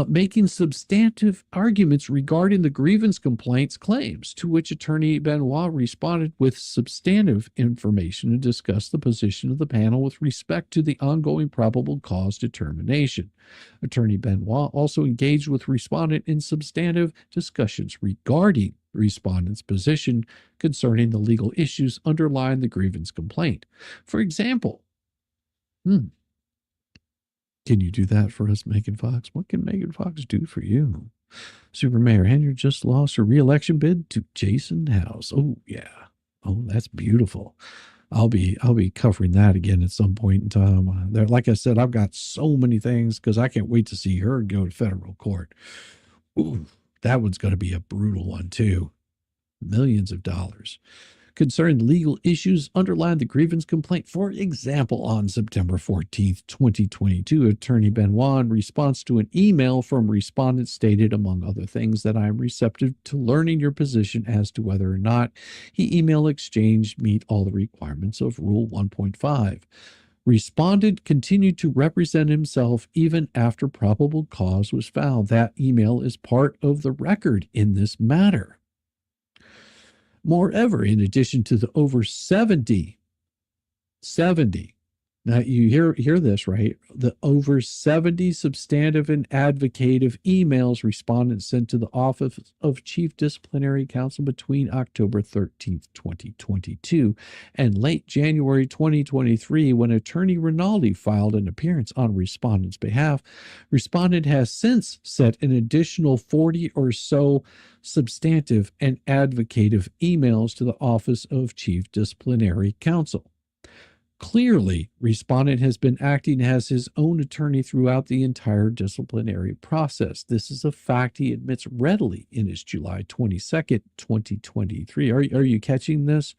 making substantive arguments regarding the grievance complaint's claims, to which attorney Benoit responded with substantive information and discussed the position of the panel with respect to the ongoing probable cause determination. Attorney Benoit also engaged with respondent in substantive discussions regarding respondent's position concerning the legal issues underlying the grievance complaint. For example, can you do that for us, Megan Fox? What can Megan Fox do for you? Super Mayor Henry just lost her re-election bid to Jason House. Oh, yeah. Oh, that's beautiful. I'll be covering that again at some point in time. There, like I said, I've got so many things because I can't wait to see her go to federal court. Ooh, that one's going to be a brutal one, too. Millions of dollars. Concerning legal issues underlying the grievance complaint. For example, on September 14th, 2022, Attorney Benoit, in response to an email from respondent, stated, among other things, that I am receptive to learning your position as to whether or not the email exchange meet all the requirements of Rule 1.5. Respondent continued to represent himself even after probable cause was found. That email is part of the record in this matter. Moreover, in addition to the over 70, now you hear this, right? The over 70 substantive and advocative emails respondents sent to the Office of Chief Disciplinary Counsel between October 13th, 2022 and late January 2023, when Attorney Rinaldi filed an appearance on respondent's behalf. Respondent has since sent an additional 40 or so substantive and advocative emails to the Office of Chief Disciplinary Counsel. Clearly, respondent has been acting as his own attorney throughout the entire disciplinary process. This is a fact he admits readily in his July 22nd, 2023. Are you catching this?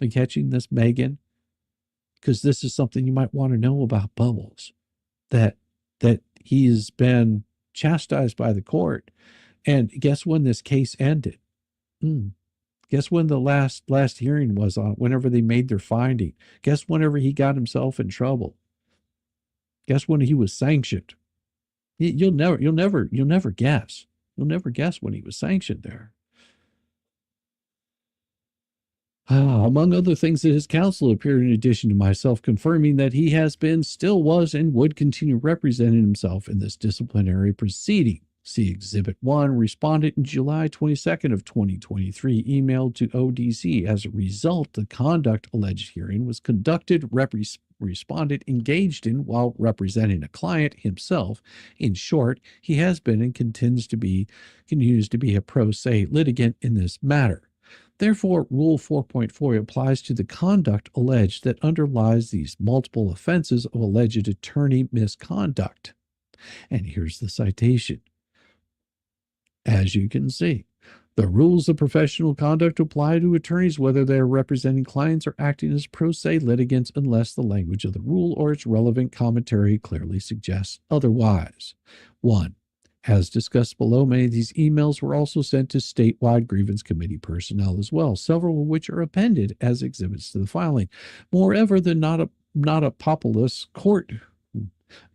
Are you catching this, Megan? Because this is something you might want to know about Bubbles, that he has been chastised by the court. And guess when this case ended? Guess when the last hearing was on, whenever they made their finding? Guess whenever he got himself in trouble? Guess when he was sanctioned? You'll never guess. You'll never guess when he was sanctioned there. Among other things, that his counsel appeared, in addition to myself, confirming that he has been, still was, and would continue representing himself in this disciplinary proceeding. See Exhibit 1, respondent in July 22nd of 2023, emailed to ODC. As a result, the conduct alleged hearing was conducted, respondent engaged in while representing a client himself. In short, he has been and continues to be a pro se litigant in this matter. Therefore, Rule 4.4 applies to the conduct alleged that underlies these multiple offenses of alleged attorney misconduct. And here's the citation. As you can see, the rules of professional conduct apply to attorneys whether they are representing clients or acting as pro se litigants, unless the language of the rule or its relevant commentary clearly suggests otherwise. 1. As discussed below, many of these emails were also sent to statewide grievance committee personnel as well, several of which are appended as exhibits to the filing. Moreover, the not a populous court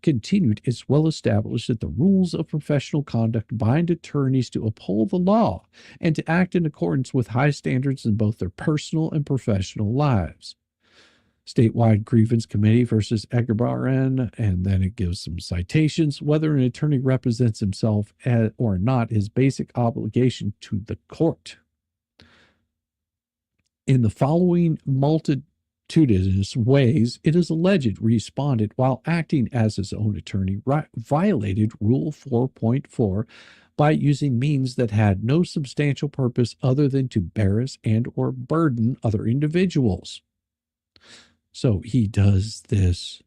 continued, it's well established that the rules of professional conduct bind attorneys to uphold the law and to act in accordance with high standards in both their personal and professional lives. Statewide Grievance Committee versus Egerbaran, and then it gives some citations. Whether an attorney represents himself or not, his basic obligation to the court. In the following multitudinous ways, it is alleged respondent, while acting as his own attorney, violated Rule 4.4 by using means that had no substantial purpose other than to embarrass and or burden other individuals. So he does this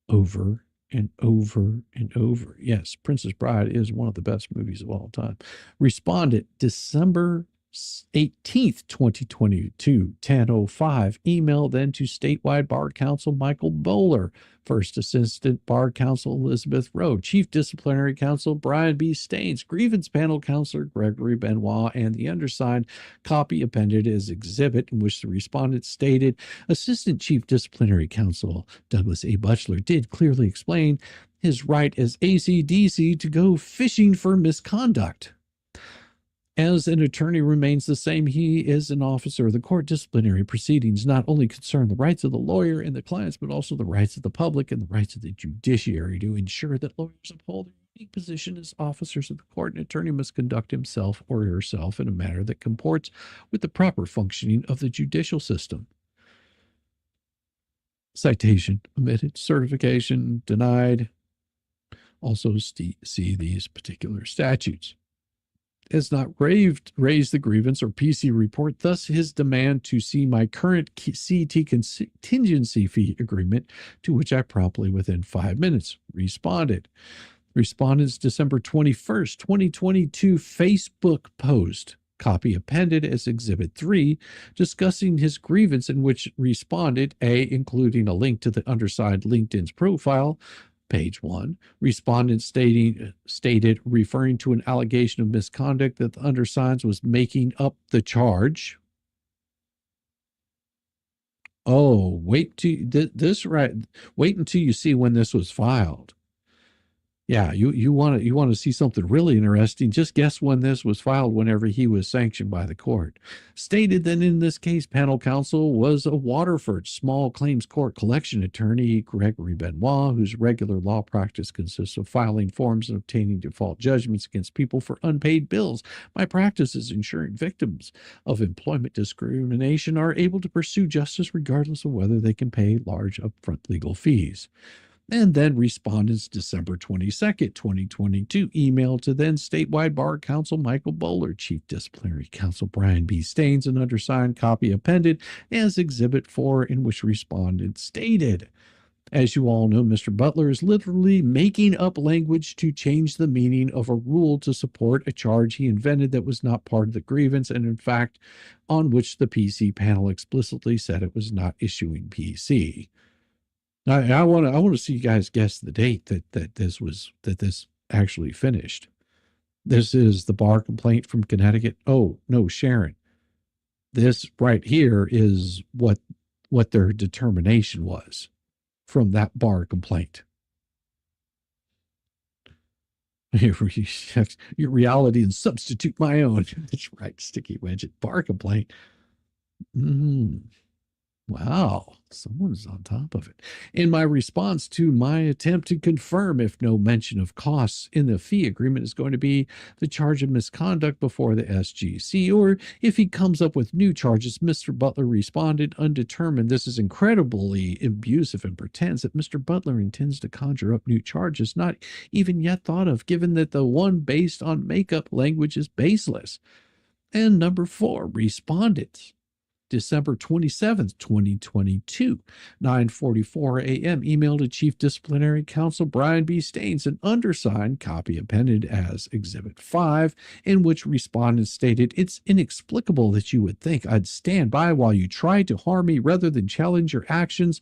over and over and over. Yes, Princess Bride is one of the best movies of all time. Respondent, December 18th, 2022, 10:05. Email then to statewide bar counsel Michael Bowler, first assistant bar counsel Elizabeth Rowe, chief disciplinary counsel Brian B. Staines, grievance panel counselor Gregory Benoit, and the undersigned. Copy appended as exhibit, in which the respondent stated assistant chief disciplinary counsel Douglas A. Butchler did clearly explain his right as ACDC to go fishing for misconduct. As an attorney remains the same, he is an officer. The court disciplinary proceedings not only concern the rights of the lawyer and the clients, but also the rights of the public and the rights of the judiciary to ensure that lawyers uphold their unique position as officers of the court. An attorney must conduct himself or herself in a manner that comports with the proper functioning of the judicial system. Citation omitted, certification denied. Also see these particular statutes. Has not raised the grievance or PC report, thus his demand to see my current CT contingency fee agreement, to which I promptly within 5 minutes responded. Respondent's December 21st, 2022 Facebook post, copy appended as Exhibit 3, discussing his grievance, in which responded, A, including a link to the undersigned LinkedIn's profile, page 1, respondent stated, referring to an allegation of misconduct, that the undersigned was making up the charge. Oh, wait until you see when this was filed. Yeah, you want to see something really interesting. Just guess when this was filed, whenever he was sanctioned by the court. Stated that in this case, panel counsel was a Waterford small claims court collection attorney, Gregory Benoit, whose regular law practice consists of filing forms and obtaining default judgments against people for unpaid bills. My practice is ensuring victims of employment discrimination are able to pursue justice regardless of whether they can pay large upfront legal fees. And then respondent's December 22nd, 2022 email to then statewide bar counsel Michael Bowler, chief disciplinary counsel Brian B. Staines, an undersigned, copy appended as Exhibit 4, in which respondent stated, as you all know, Mr. Butler is literally making up language to change the meaning of a rule to support a charge he invented that was not part of the grievance, and in fact, on which the PC panel explicitly said it was not issuing PC. I want to see you guys guess the date that this actually finished. This is the bar complaint from Connecticut. Oh no, Sharon. This right here is what their determination was from that bar complaint. Your reality and substitute my own. That's right, sticky widget. Bar complaint. Wow, someone's on top of it. In my response to my attempt to confirm if no mention of costs in the fee agreement is going to be the charge of misconduct before the SGC, or if he comes up with new charges, Mr. Butler responded, undetermined. This is incredibly abusive and pretends that Mr. Butler intends to conjure up new charges not even yet thought of, given that the one based on makeup language is baseless. And number 4, respondents. December 27th, 2022, 9:44 a.m. Email to Chief Disciplinary Counsel Brian B. Staines, an undersigned, copy appended as Exhibit 5, in which respondents stated, it's inexplicable that you would think I'd stand by while you try to harm me rather than challenge your actions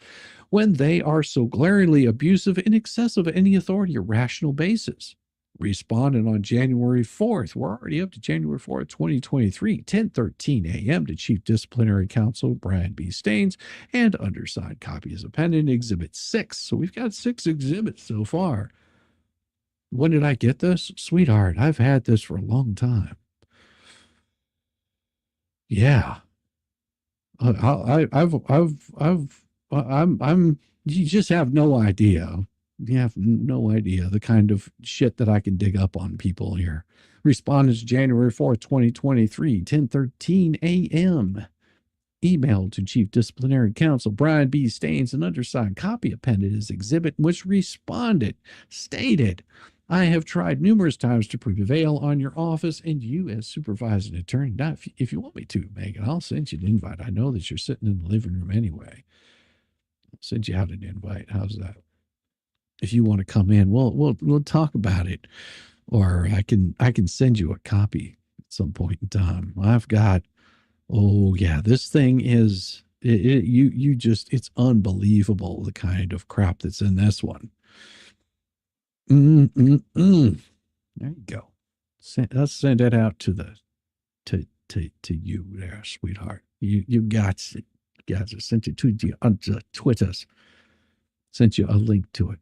when they are so glaringly abusive in excess of any authority or rational basis. Responded on January 4th. We're already up to January 4th, 2023, 10:13 a.m. to Chief Disciplinary Counsel Brian B. Staines, and undersigned, copy is appended, Exhibit 6. So we've got 6 exhibits so far. When did I get this? Sweetheart, I've had this for a long time. Yeah. You just have no idea. You have no idea the kind of shit that I can dig up on people here. Respondents January 4th, 2023, 10:13 a.m. Email to Chief Disciplinary Counsel Brian B. Staines, an undersigned, copy appended as exhibit, in which respondent stated, I have tried numerous times to prevail on your office and you as supervising attorney. Now, if you want me to, Megan, I'll send you an invite. I know that you're sitting in the living room anyway. I'll send you out an invite. How's that? If you want to come in, we'll talk about it, or I can send you a copy some point in time. I've got, oh yeah, this thing is you just, it's unbelievable the kind of crap that's in this one. There you go. Let's send it out to the to you there, sweetheart. You got to send it to you on Twitter. Sent you a link to it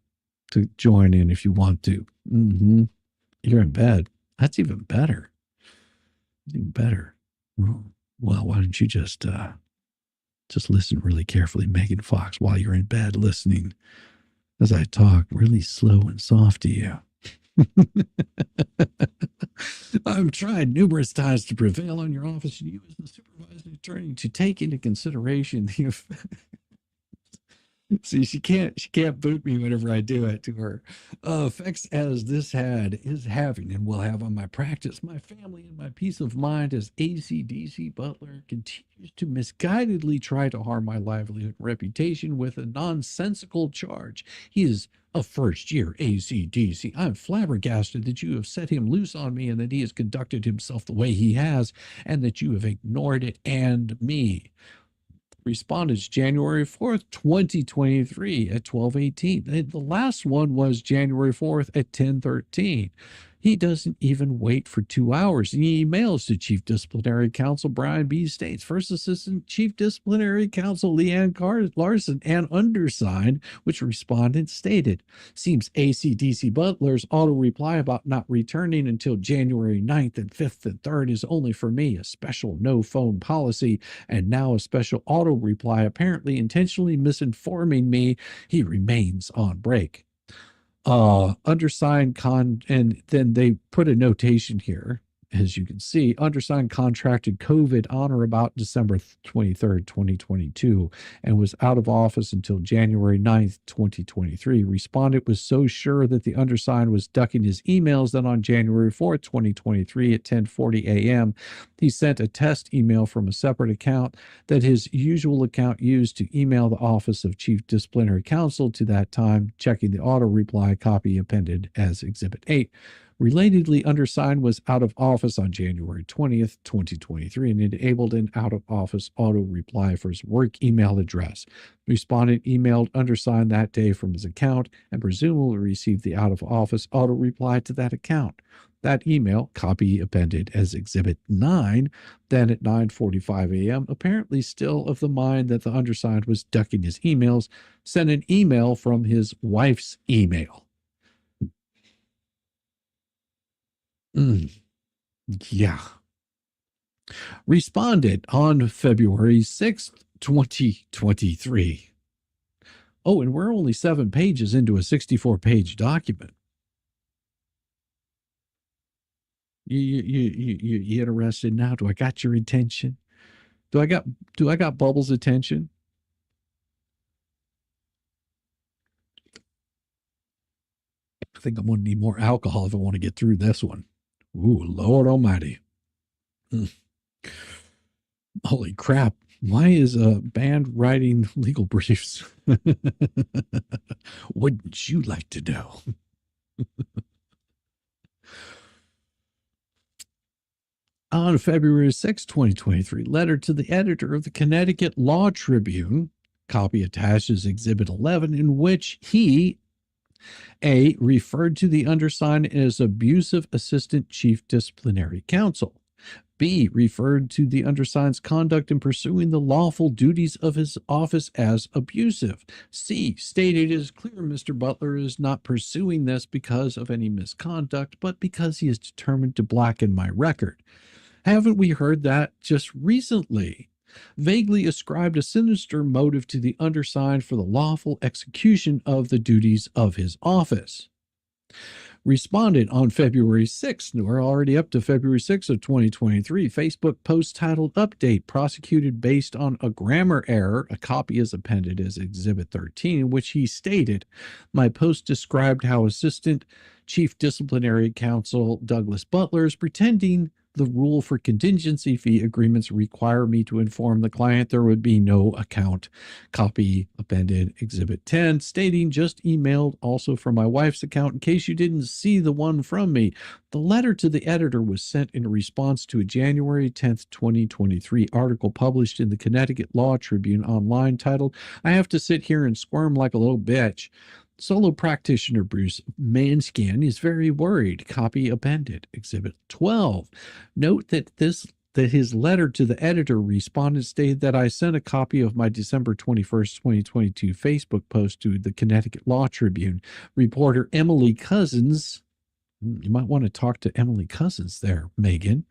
to join in if you want to. You're in bed. That's even better. Even better. Well, why don't you just listen really carefully, Megan Fox, while you're in bed listening as I talk really slow and soft to you. I've tried numerous times to prevail on your office and you as the supervising attorney to take into consideration the See, she can't boot me whenever I do it to her. Effects as this is having and will have on my practice, my family, and my peace of mind as ACDC Butler continues to misguidedly try to harm my livelihood and reputation with a nonsensical charge. He is a first-year ACDC. I'm flabbergasted that you have set him loose on me and that he has conducted himself the way he has and that you have ignored it and me. Respondents January 4th, 2023 at 12:18. The last one was January 4th at 10:13. He doesn't even wait for 2 hours. He emails to Chief Disciplinary Counsel Brian B. States, First Assistant Chief Disciplinary Counsel Leanne Larson, and undersigned, which respondent stated. Seems ACDC Butler's auto reply about not returning until January 9th and 5th and 3rd is only for me, a special no phone policy, and now a special auto reply apparently intentionally misinforming me. He remains on break. Undersigned and then they put a notation here, as you can see. Undersigned contracted COVID on or about December 23rd, 2022, and was out of office until January 9th, 2023. Respondent was so sure that the undersigned was ducking his emails that on January 4th, 2023 at 10:40 a.m., he sent a test email from a separate account that his usual account used to email the Office of Chief Disciplinary Counsel to that time, checking the auto reply copy appended as Exhibit 8. Relatedly, undersigned was out of office on January 20th, 2023, and enabled an out-of-office auto reply for his work email address. Respondent emailed undersigned that day from his account and presumably received the out-of-office auto reply to that account. That email, copy appended as Exhibit 9, then at 9:45 a.m., apparently still of the mind that the undersigned was ducking his emails, sent an email from his wife's email. Yeah. Responded on February 6th, 2023. Oh, and we're only 7 pages into a 64-page document. You interested now? Do I got your attention? Do I got Bubbles' attention? I think I'm going to need more alcohol if I want to get through this one. Ooh, Lord Almighty. Holy crap. Why is a band writing legal briefs? Wouldn't you like to know? On February 6, 2023, letter to the editor of the Connecticut Law Tribune, copy attached as Exhibit 11, in which he, A, referred to the undersigned as abusive assistant chief disciplinary counsel. B, referred to the undersigned's conduct in pursuing the lawful duties of his office as abusive. C, stated it is clear Mr. Butler is not pursuing this because of any misconduct, but because he is determined to blacken my record. Haven't we heard that just recently? Vaguely ascribed a sinister motive to the undersigned for the lawful execution of the duties of his office. Responded on February 6th. We're already up to February 6th of 2023. Facebook post titled Update, prosecuted based on a grammar error. A copy is appended as Exhibit 13, in which he stated, my post described how Assistant Chief Disciplinary Counsel Douglas Butler is pretending The rule for contingency fee agreements require me to inform the client there would be no account. Copy appended Exhibit 10, stating just emailed also from my wife's account in case you didn't see the one from me. The letter to the editor was sent in response to a January 10th, 2023 article published in the Connecticut Law Tribune online titled, "I have to sit here and squirm like a little bitch. Solo practitioner Bruce Manskin is very worried." Copy appended. Exhibit 12. Note that his letter to the editor respondent stated that I sent a copy of my December 21st, 2022 Facebook post to the Connecticut Law Tribune. Reporter Emily Cousins. You might want to talk to Emily Cousins there, Megan.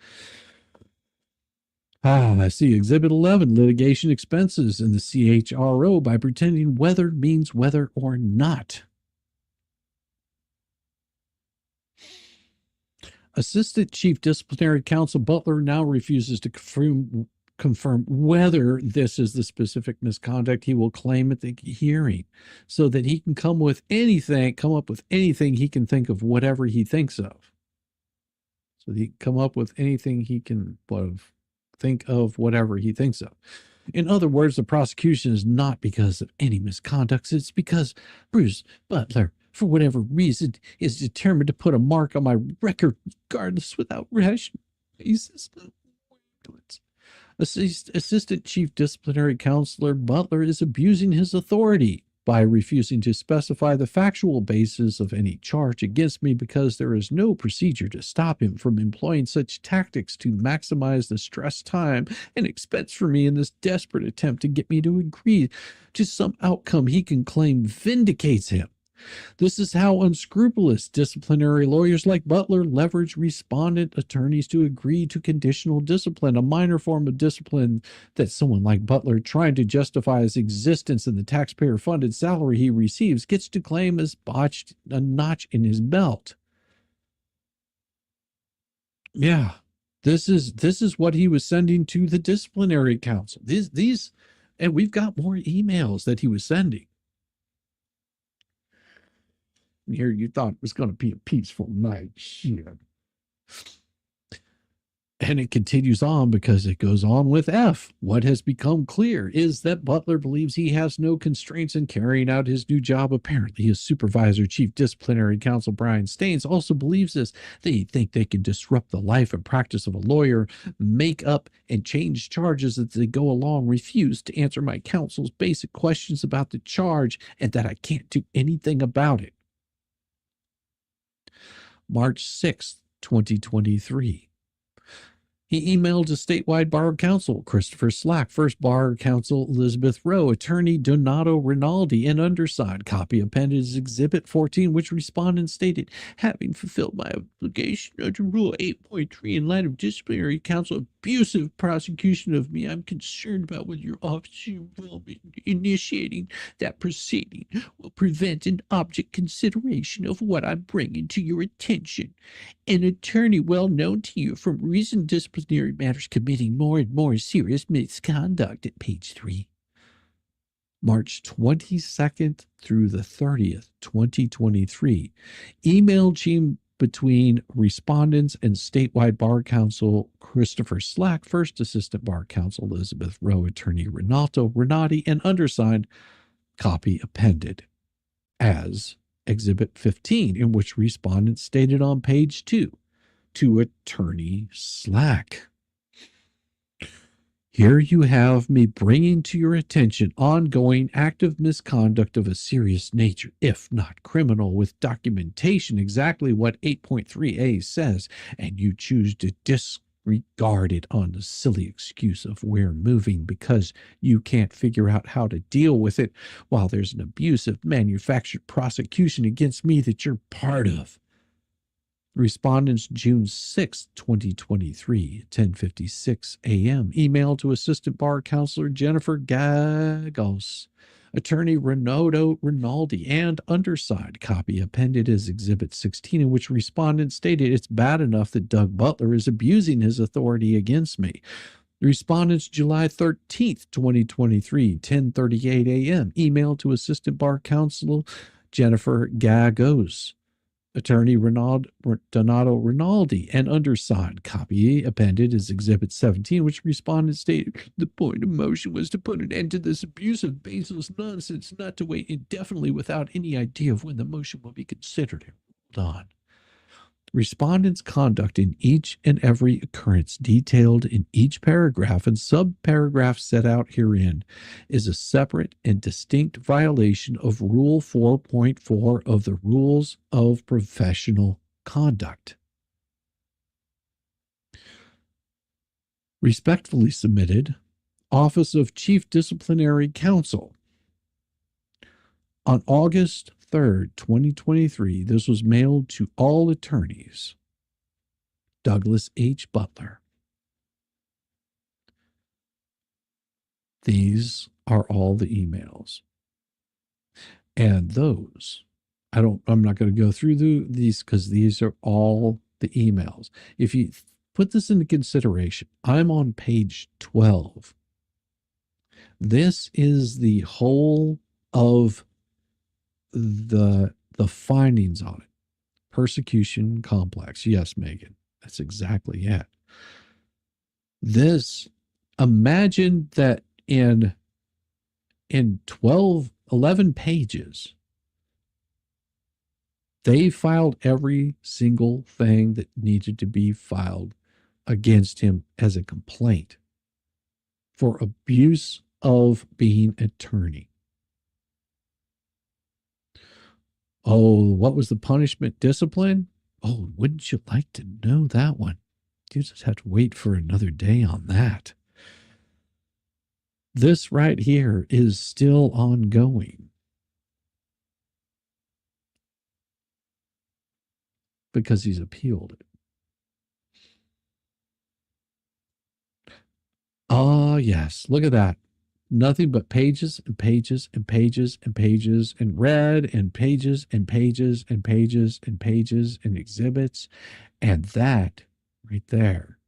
I see. Exhibit 11, litigation expenses in the CHRO by pretending whether means whether or not. Assistant Chief Disciplinary Counsel Butler now refuses to confirm whether this is the specific misconduct he will claim at the hearing, so that he can come up with anything he can think of, whatever he thinks of. So he can come up with anything he can think of, whatever he thinks of. In other words, the prosecution is not because of any misconducts. It's because Bruce Butler, for whatever reason, is determined to put a mark on my record, regardless, without rational basis. Assistant Chief Disciplinary Counselor Butler is abusing his authority by refusing to specify the factual basis of any charge against me because there is no procedure to stop him from employing such tactics to maximize the stress, time, and expense for me in this desperate attempt to get me to agree to some outcome he can claim vindicates him. This is how unscrupulous disciplinary lawyers like Butler leverage respondent attorneys to agree to conditional discipline, a minor form of discipline that someone like Butler, trying to justify his existence in the taxpayer-funded salary he receives, gets to claim as botched a notch in his belt. Yeah, this is what he was sending to the disciplinary council. These, and we've got more emails that he was sending. Here you thought it was going to be a peaceful night. Shit. And it continues on because it goes on with F. What has become clear is that Butler believes he has no constraints in carrying out his new job. Apparently, his supervisor, Chief Disciplinary Counsel Brian Staines, also believes this. They think they can disrupt the life and practice of a lawyer, make up and change charges as they go along, refuse to answer my counsel's basic questions about the charge, and that I can't do anything about it. March 6th, 2023. He emailed to statewide bar counsel Christopher Slack, first bar counsel Elizabeth Rowe, attorney Donato Rinaldi, and undersigned. Copy appended as Exhibit 14, which respondent stated, having fulfilled my obligation under Rule 8.3 in light of disciplinary counsel abusive prosecution of me, I'm concerned about whether your office will be initiating that proceeding will prevent an object consideration of what I'm bringing to your attention. An attorney well known to you from recent disciplinary matters committing more and more serious misconduct at page 3. March 22nd through the 30th, 2023. Email chain between respondents and statewide bar counsel Christopher Slack, first assistant bar counsel Elizabeth Rowe, attorney Renato Renati, and undersigned. Copy appended as Exhibit 15, in which respondents stated on page 2 to attorney Slack. Here you have me bringing to your attention ongoing active misconduct of a serious nature, if not criminal, with documentation exactly what 8.3a says, and you choose to disregard it on the silly excuse of we're moving because you can't figure out how to deal with it while there's an abusive manufactured prosecution against me that you're part of. Respondents, June 6, 2023, 10:56 a.m. Email to Assistant Bar Counselor Jennifer Gagos, attorney Renato Rinaldi, and undersigned. Copy appended as Exhibit 16, in which respondent stated it's bad enough that Doug Butler is abusing his authority against me. Respondents, July 13th, 2023, 10:38 a.m. Email to Assistant Bar Counsel Jennifer Gagos, Attorney Donato Rinaldi, and undersigned. Copy appended is Exhibit 17, which respondent stated the point of motion was to put an end to this abusive, baseless nonsense, not to wait indefinitely without any idea of when the motion will be considered. Hold on. Respondent's conduct in each and every occurrence detailed in each paragraph and subparagraph set out herein is a separate and distinct violation of Rule 4.4 of the Rules of Professional Conduct. Respectfully submitted, Office of Chief Disciplinary Counsel. On August 3rd, 2023, this was mailed to all attorneys. Douglas H. Butler. These are all the emails. And those, I'm not going to go through these because these are all the emails. If you put this into consideration, I'm on page 12. This is the whole of the findings on it. Persecution complex. Yes, Megan, that's exactly it. This, imagine that in 11 pages, they filed every single thing that needed to be filed against him as a complaint for abuse of being attorney. Oh, what was the punishment? Discipline? Oh, wouldn't you like to know that one? You just have to wait for another day on that. This right here is still ongoing because he's appealed it. Ah, yes. Look at that. Nothing but pages and pages and pages and pages and red and pages and pages and pages and pages and exhibits. And that right there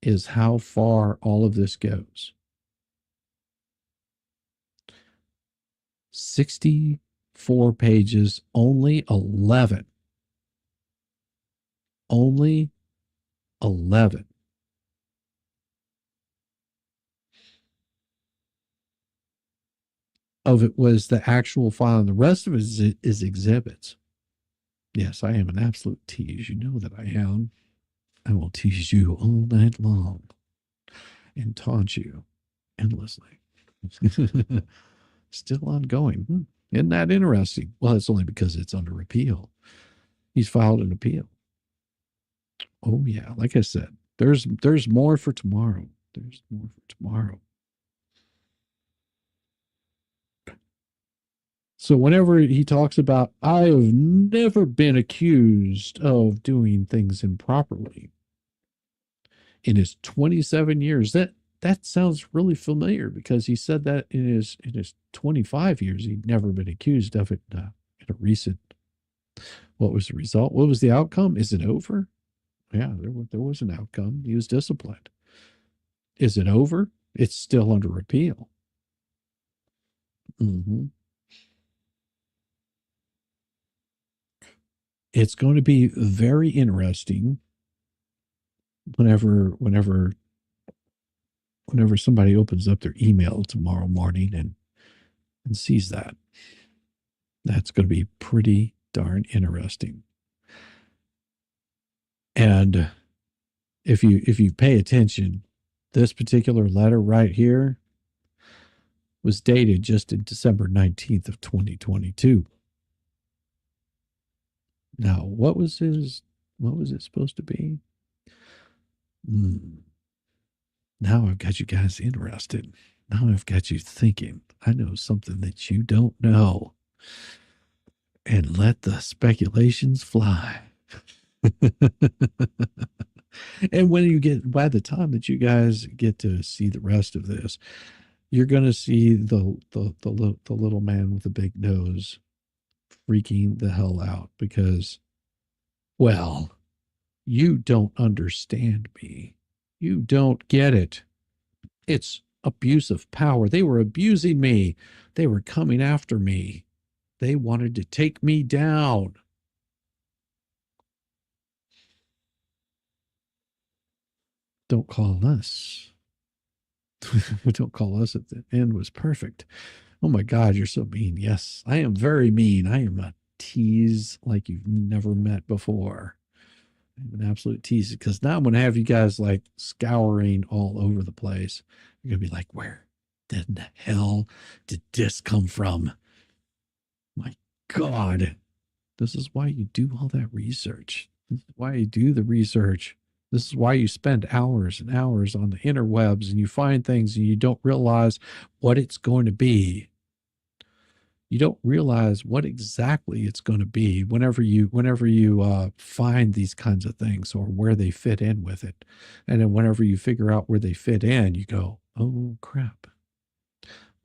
is how far all of this goes. 64 pages, only 11. Only 11. Of it was the actual file, and the rest of it is exhibits. Yes, I am an absolute tease. You know that I am. I will tease you all night long and taunt you endlessly. Still ongoing. Isn't that interesting? Well, it's only because it's under appeal. He's filed an appeal. Oh, yeah. Like I said, there's more for tomorrow. There's more for tomorrow. So whenever he talks about, I have never been accused of doing things improperly in his 27 years, that sounds really familiar because he said that in his 25 years, he'd never been accused of it in a recent. What was the result? What was the outcome? Is it over? Yeah, there was an outcome. He was disciplined. Is it over? It's still under appeal. It's going to be very interesting whenever somebody opens up their email tomorrow morning and sees that. That's going to be pretty darn interesting. And if you pay attention, this particular letter right here was dated just in December 19th of 2022. Now, what was it supposed to be? Now I've got you guys interested. Now I've got you thinking. I know something that you don't know. And let the speculations fly. And by the time that you guys get to see the rest of this, you're going to see the little man with the big nose freaking the hell out because, well, you don't understand me. You don't get it. It's abuse of power. They were abusing me. They were coming after me. They wanted to take me down. Don't call us. Don't call us at the end was perfect. Oh my God, you're so mean. Yes, I am very mean. I am a tease like you've never met before. I'm an absolute tease because now I'm going to have you guys like scouring all over the place. You're going to be like, where the hell did this come from? My God, this is why you do all that research. This is why you do the research. This is why you spend hours and hours on the interwebs and you find things and you don't realize what it's going to be. You don't realize what exactly it's going to be whenever you find these kinds of things or where they fit in with it. And then whenever you figure out where they fit in, you go, oh crap,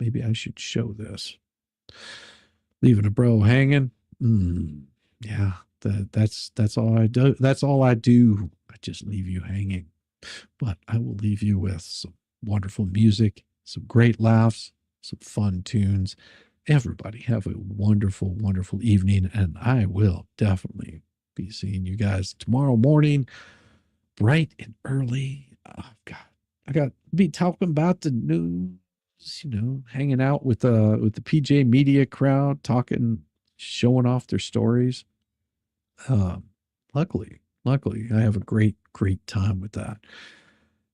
maybe I should show this. Leaving a bro hanging. Yeah, that's all I do. That's all I do. I just leave you hanging, but I will leave you with some wonderful music, some great laughs, some fun tunes. Everybody have a wonderful, wonderful evening, and I will definitely be seeing you guys tomorrow morning, bright and early. Oh, God, I got to be talking about the news, hanging out with the PJ Media crowd, talking, showing off their stories. Luckily, I have a great, great time with that.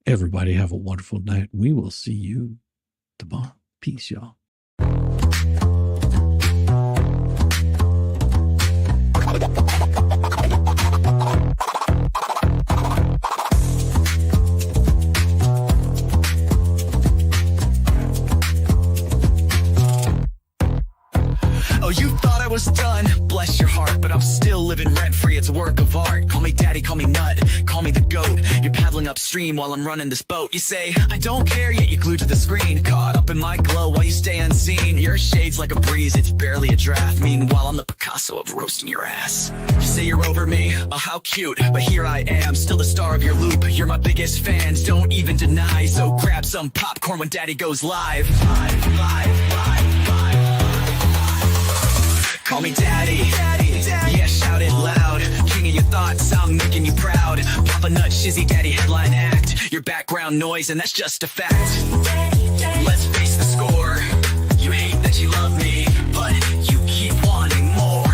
Everybody have a wonderful night. We will see you tomorrow. Peace, y'all. Oh, you thought I was done, bless your heart, but I'm still living rent-free, it's a work of art. Call me daddy, call me nut, call me the goat. You're paddling upstream while I'm running this boat. You say, I don't care, yet you're glued to the screen. Caught up in my glow while you stay unseen. Your shade's like a breeze, it's barely a draft. Meanwhile, I'm the Picasso of roasting your ass. You say you're over me, oh how cute, but here I am, still the star of your loop. You're my biggest fans, don't even deny, so grab some popcorn when daddy goes live. Live. Call me daddy, yeah, shout it loud. King of your thoughts, I'm making you proud. Papa Nut, Shizzy Daddy, headline act. Your background noise, and that's just a fact. Let's face the score. You hate that you love me, but you keep wanting more.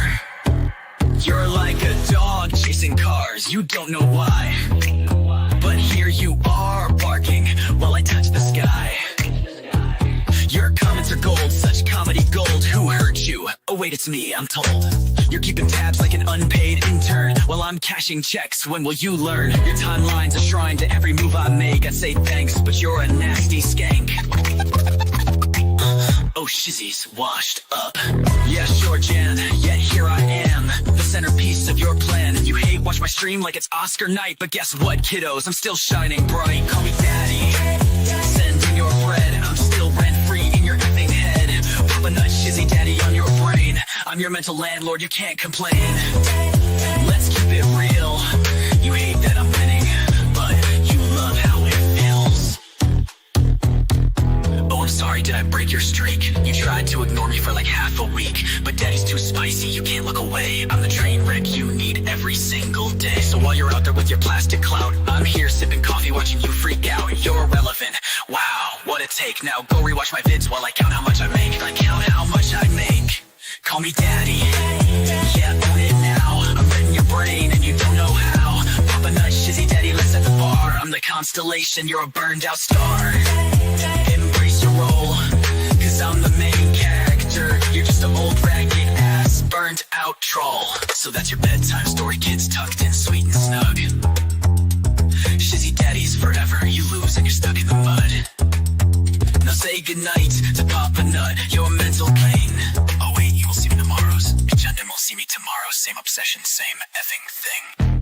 You're like a dog chasing cars, you don't know why. But here you are, barking while I touch the sky. Your comments are gold, such comedy gold. Who hurt you? Oh wait, it's me, I'm told. You're keeping tabs like an unpaid intern while I'm cashing checks. When will you learn? Your timeline's a shrine to every move I make. I say thanks, but you're a nasty skank. Oh, Shizzy's washed up. Yeah, sure, Jan, yet here I am, the centerpiece of your plan. You hate watch my stream like it's Oscar night, but guess what, kiddos? I'm still shining bright. Call me daddy, send in your bread. I'm still rent-free in your effing head. Papa Nut, Shizzy Daddy on your brain. I'm your mental landlord, you can't complain. Let's keep it real. You hate that I'm winning, but you love how it feels. Oh, I'm sorry, did I break your streak? You tried to ignore me for like half a week, but daddy's too spicy, you can't look away. I'm the train wreck you need every single day. So while you're out there with your plastic clout, I'm here sipping coffee watching you freak out. You're irrelevant, wow, what a take. Now go rewatch my vids while I count how much I make. I count how much I make. Call me daddy, yeah, own it now. I'm reading your brain and you don't know how. Papa Nut, Shizzy Daddy, let's set the bar. I'm the constellation, you're a burned out star. Embrace your role, cause I'm the main character. You're just an old ragged ass, burnt out troll. So that's your bedtime story, kids tucked in sweet and snug. Shizzy Daddy's forever, you lose and you're stuck in the mud. Now say goodnight to Papa Nut, your mental pain. Oh wait, you will see me tomorrow. Agenda will see me tomorrow. Same obsession, same effing thing.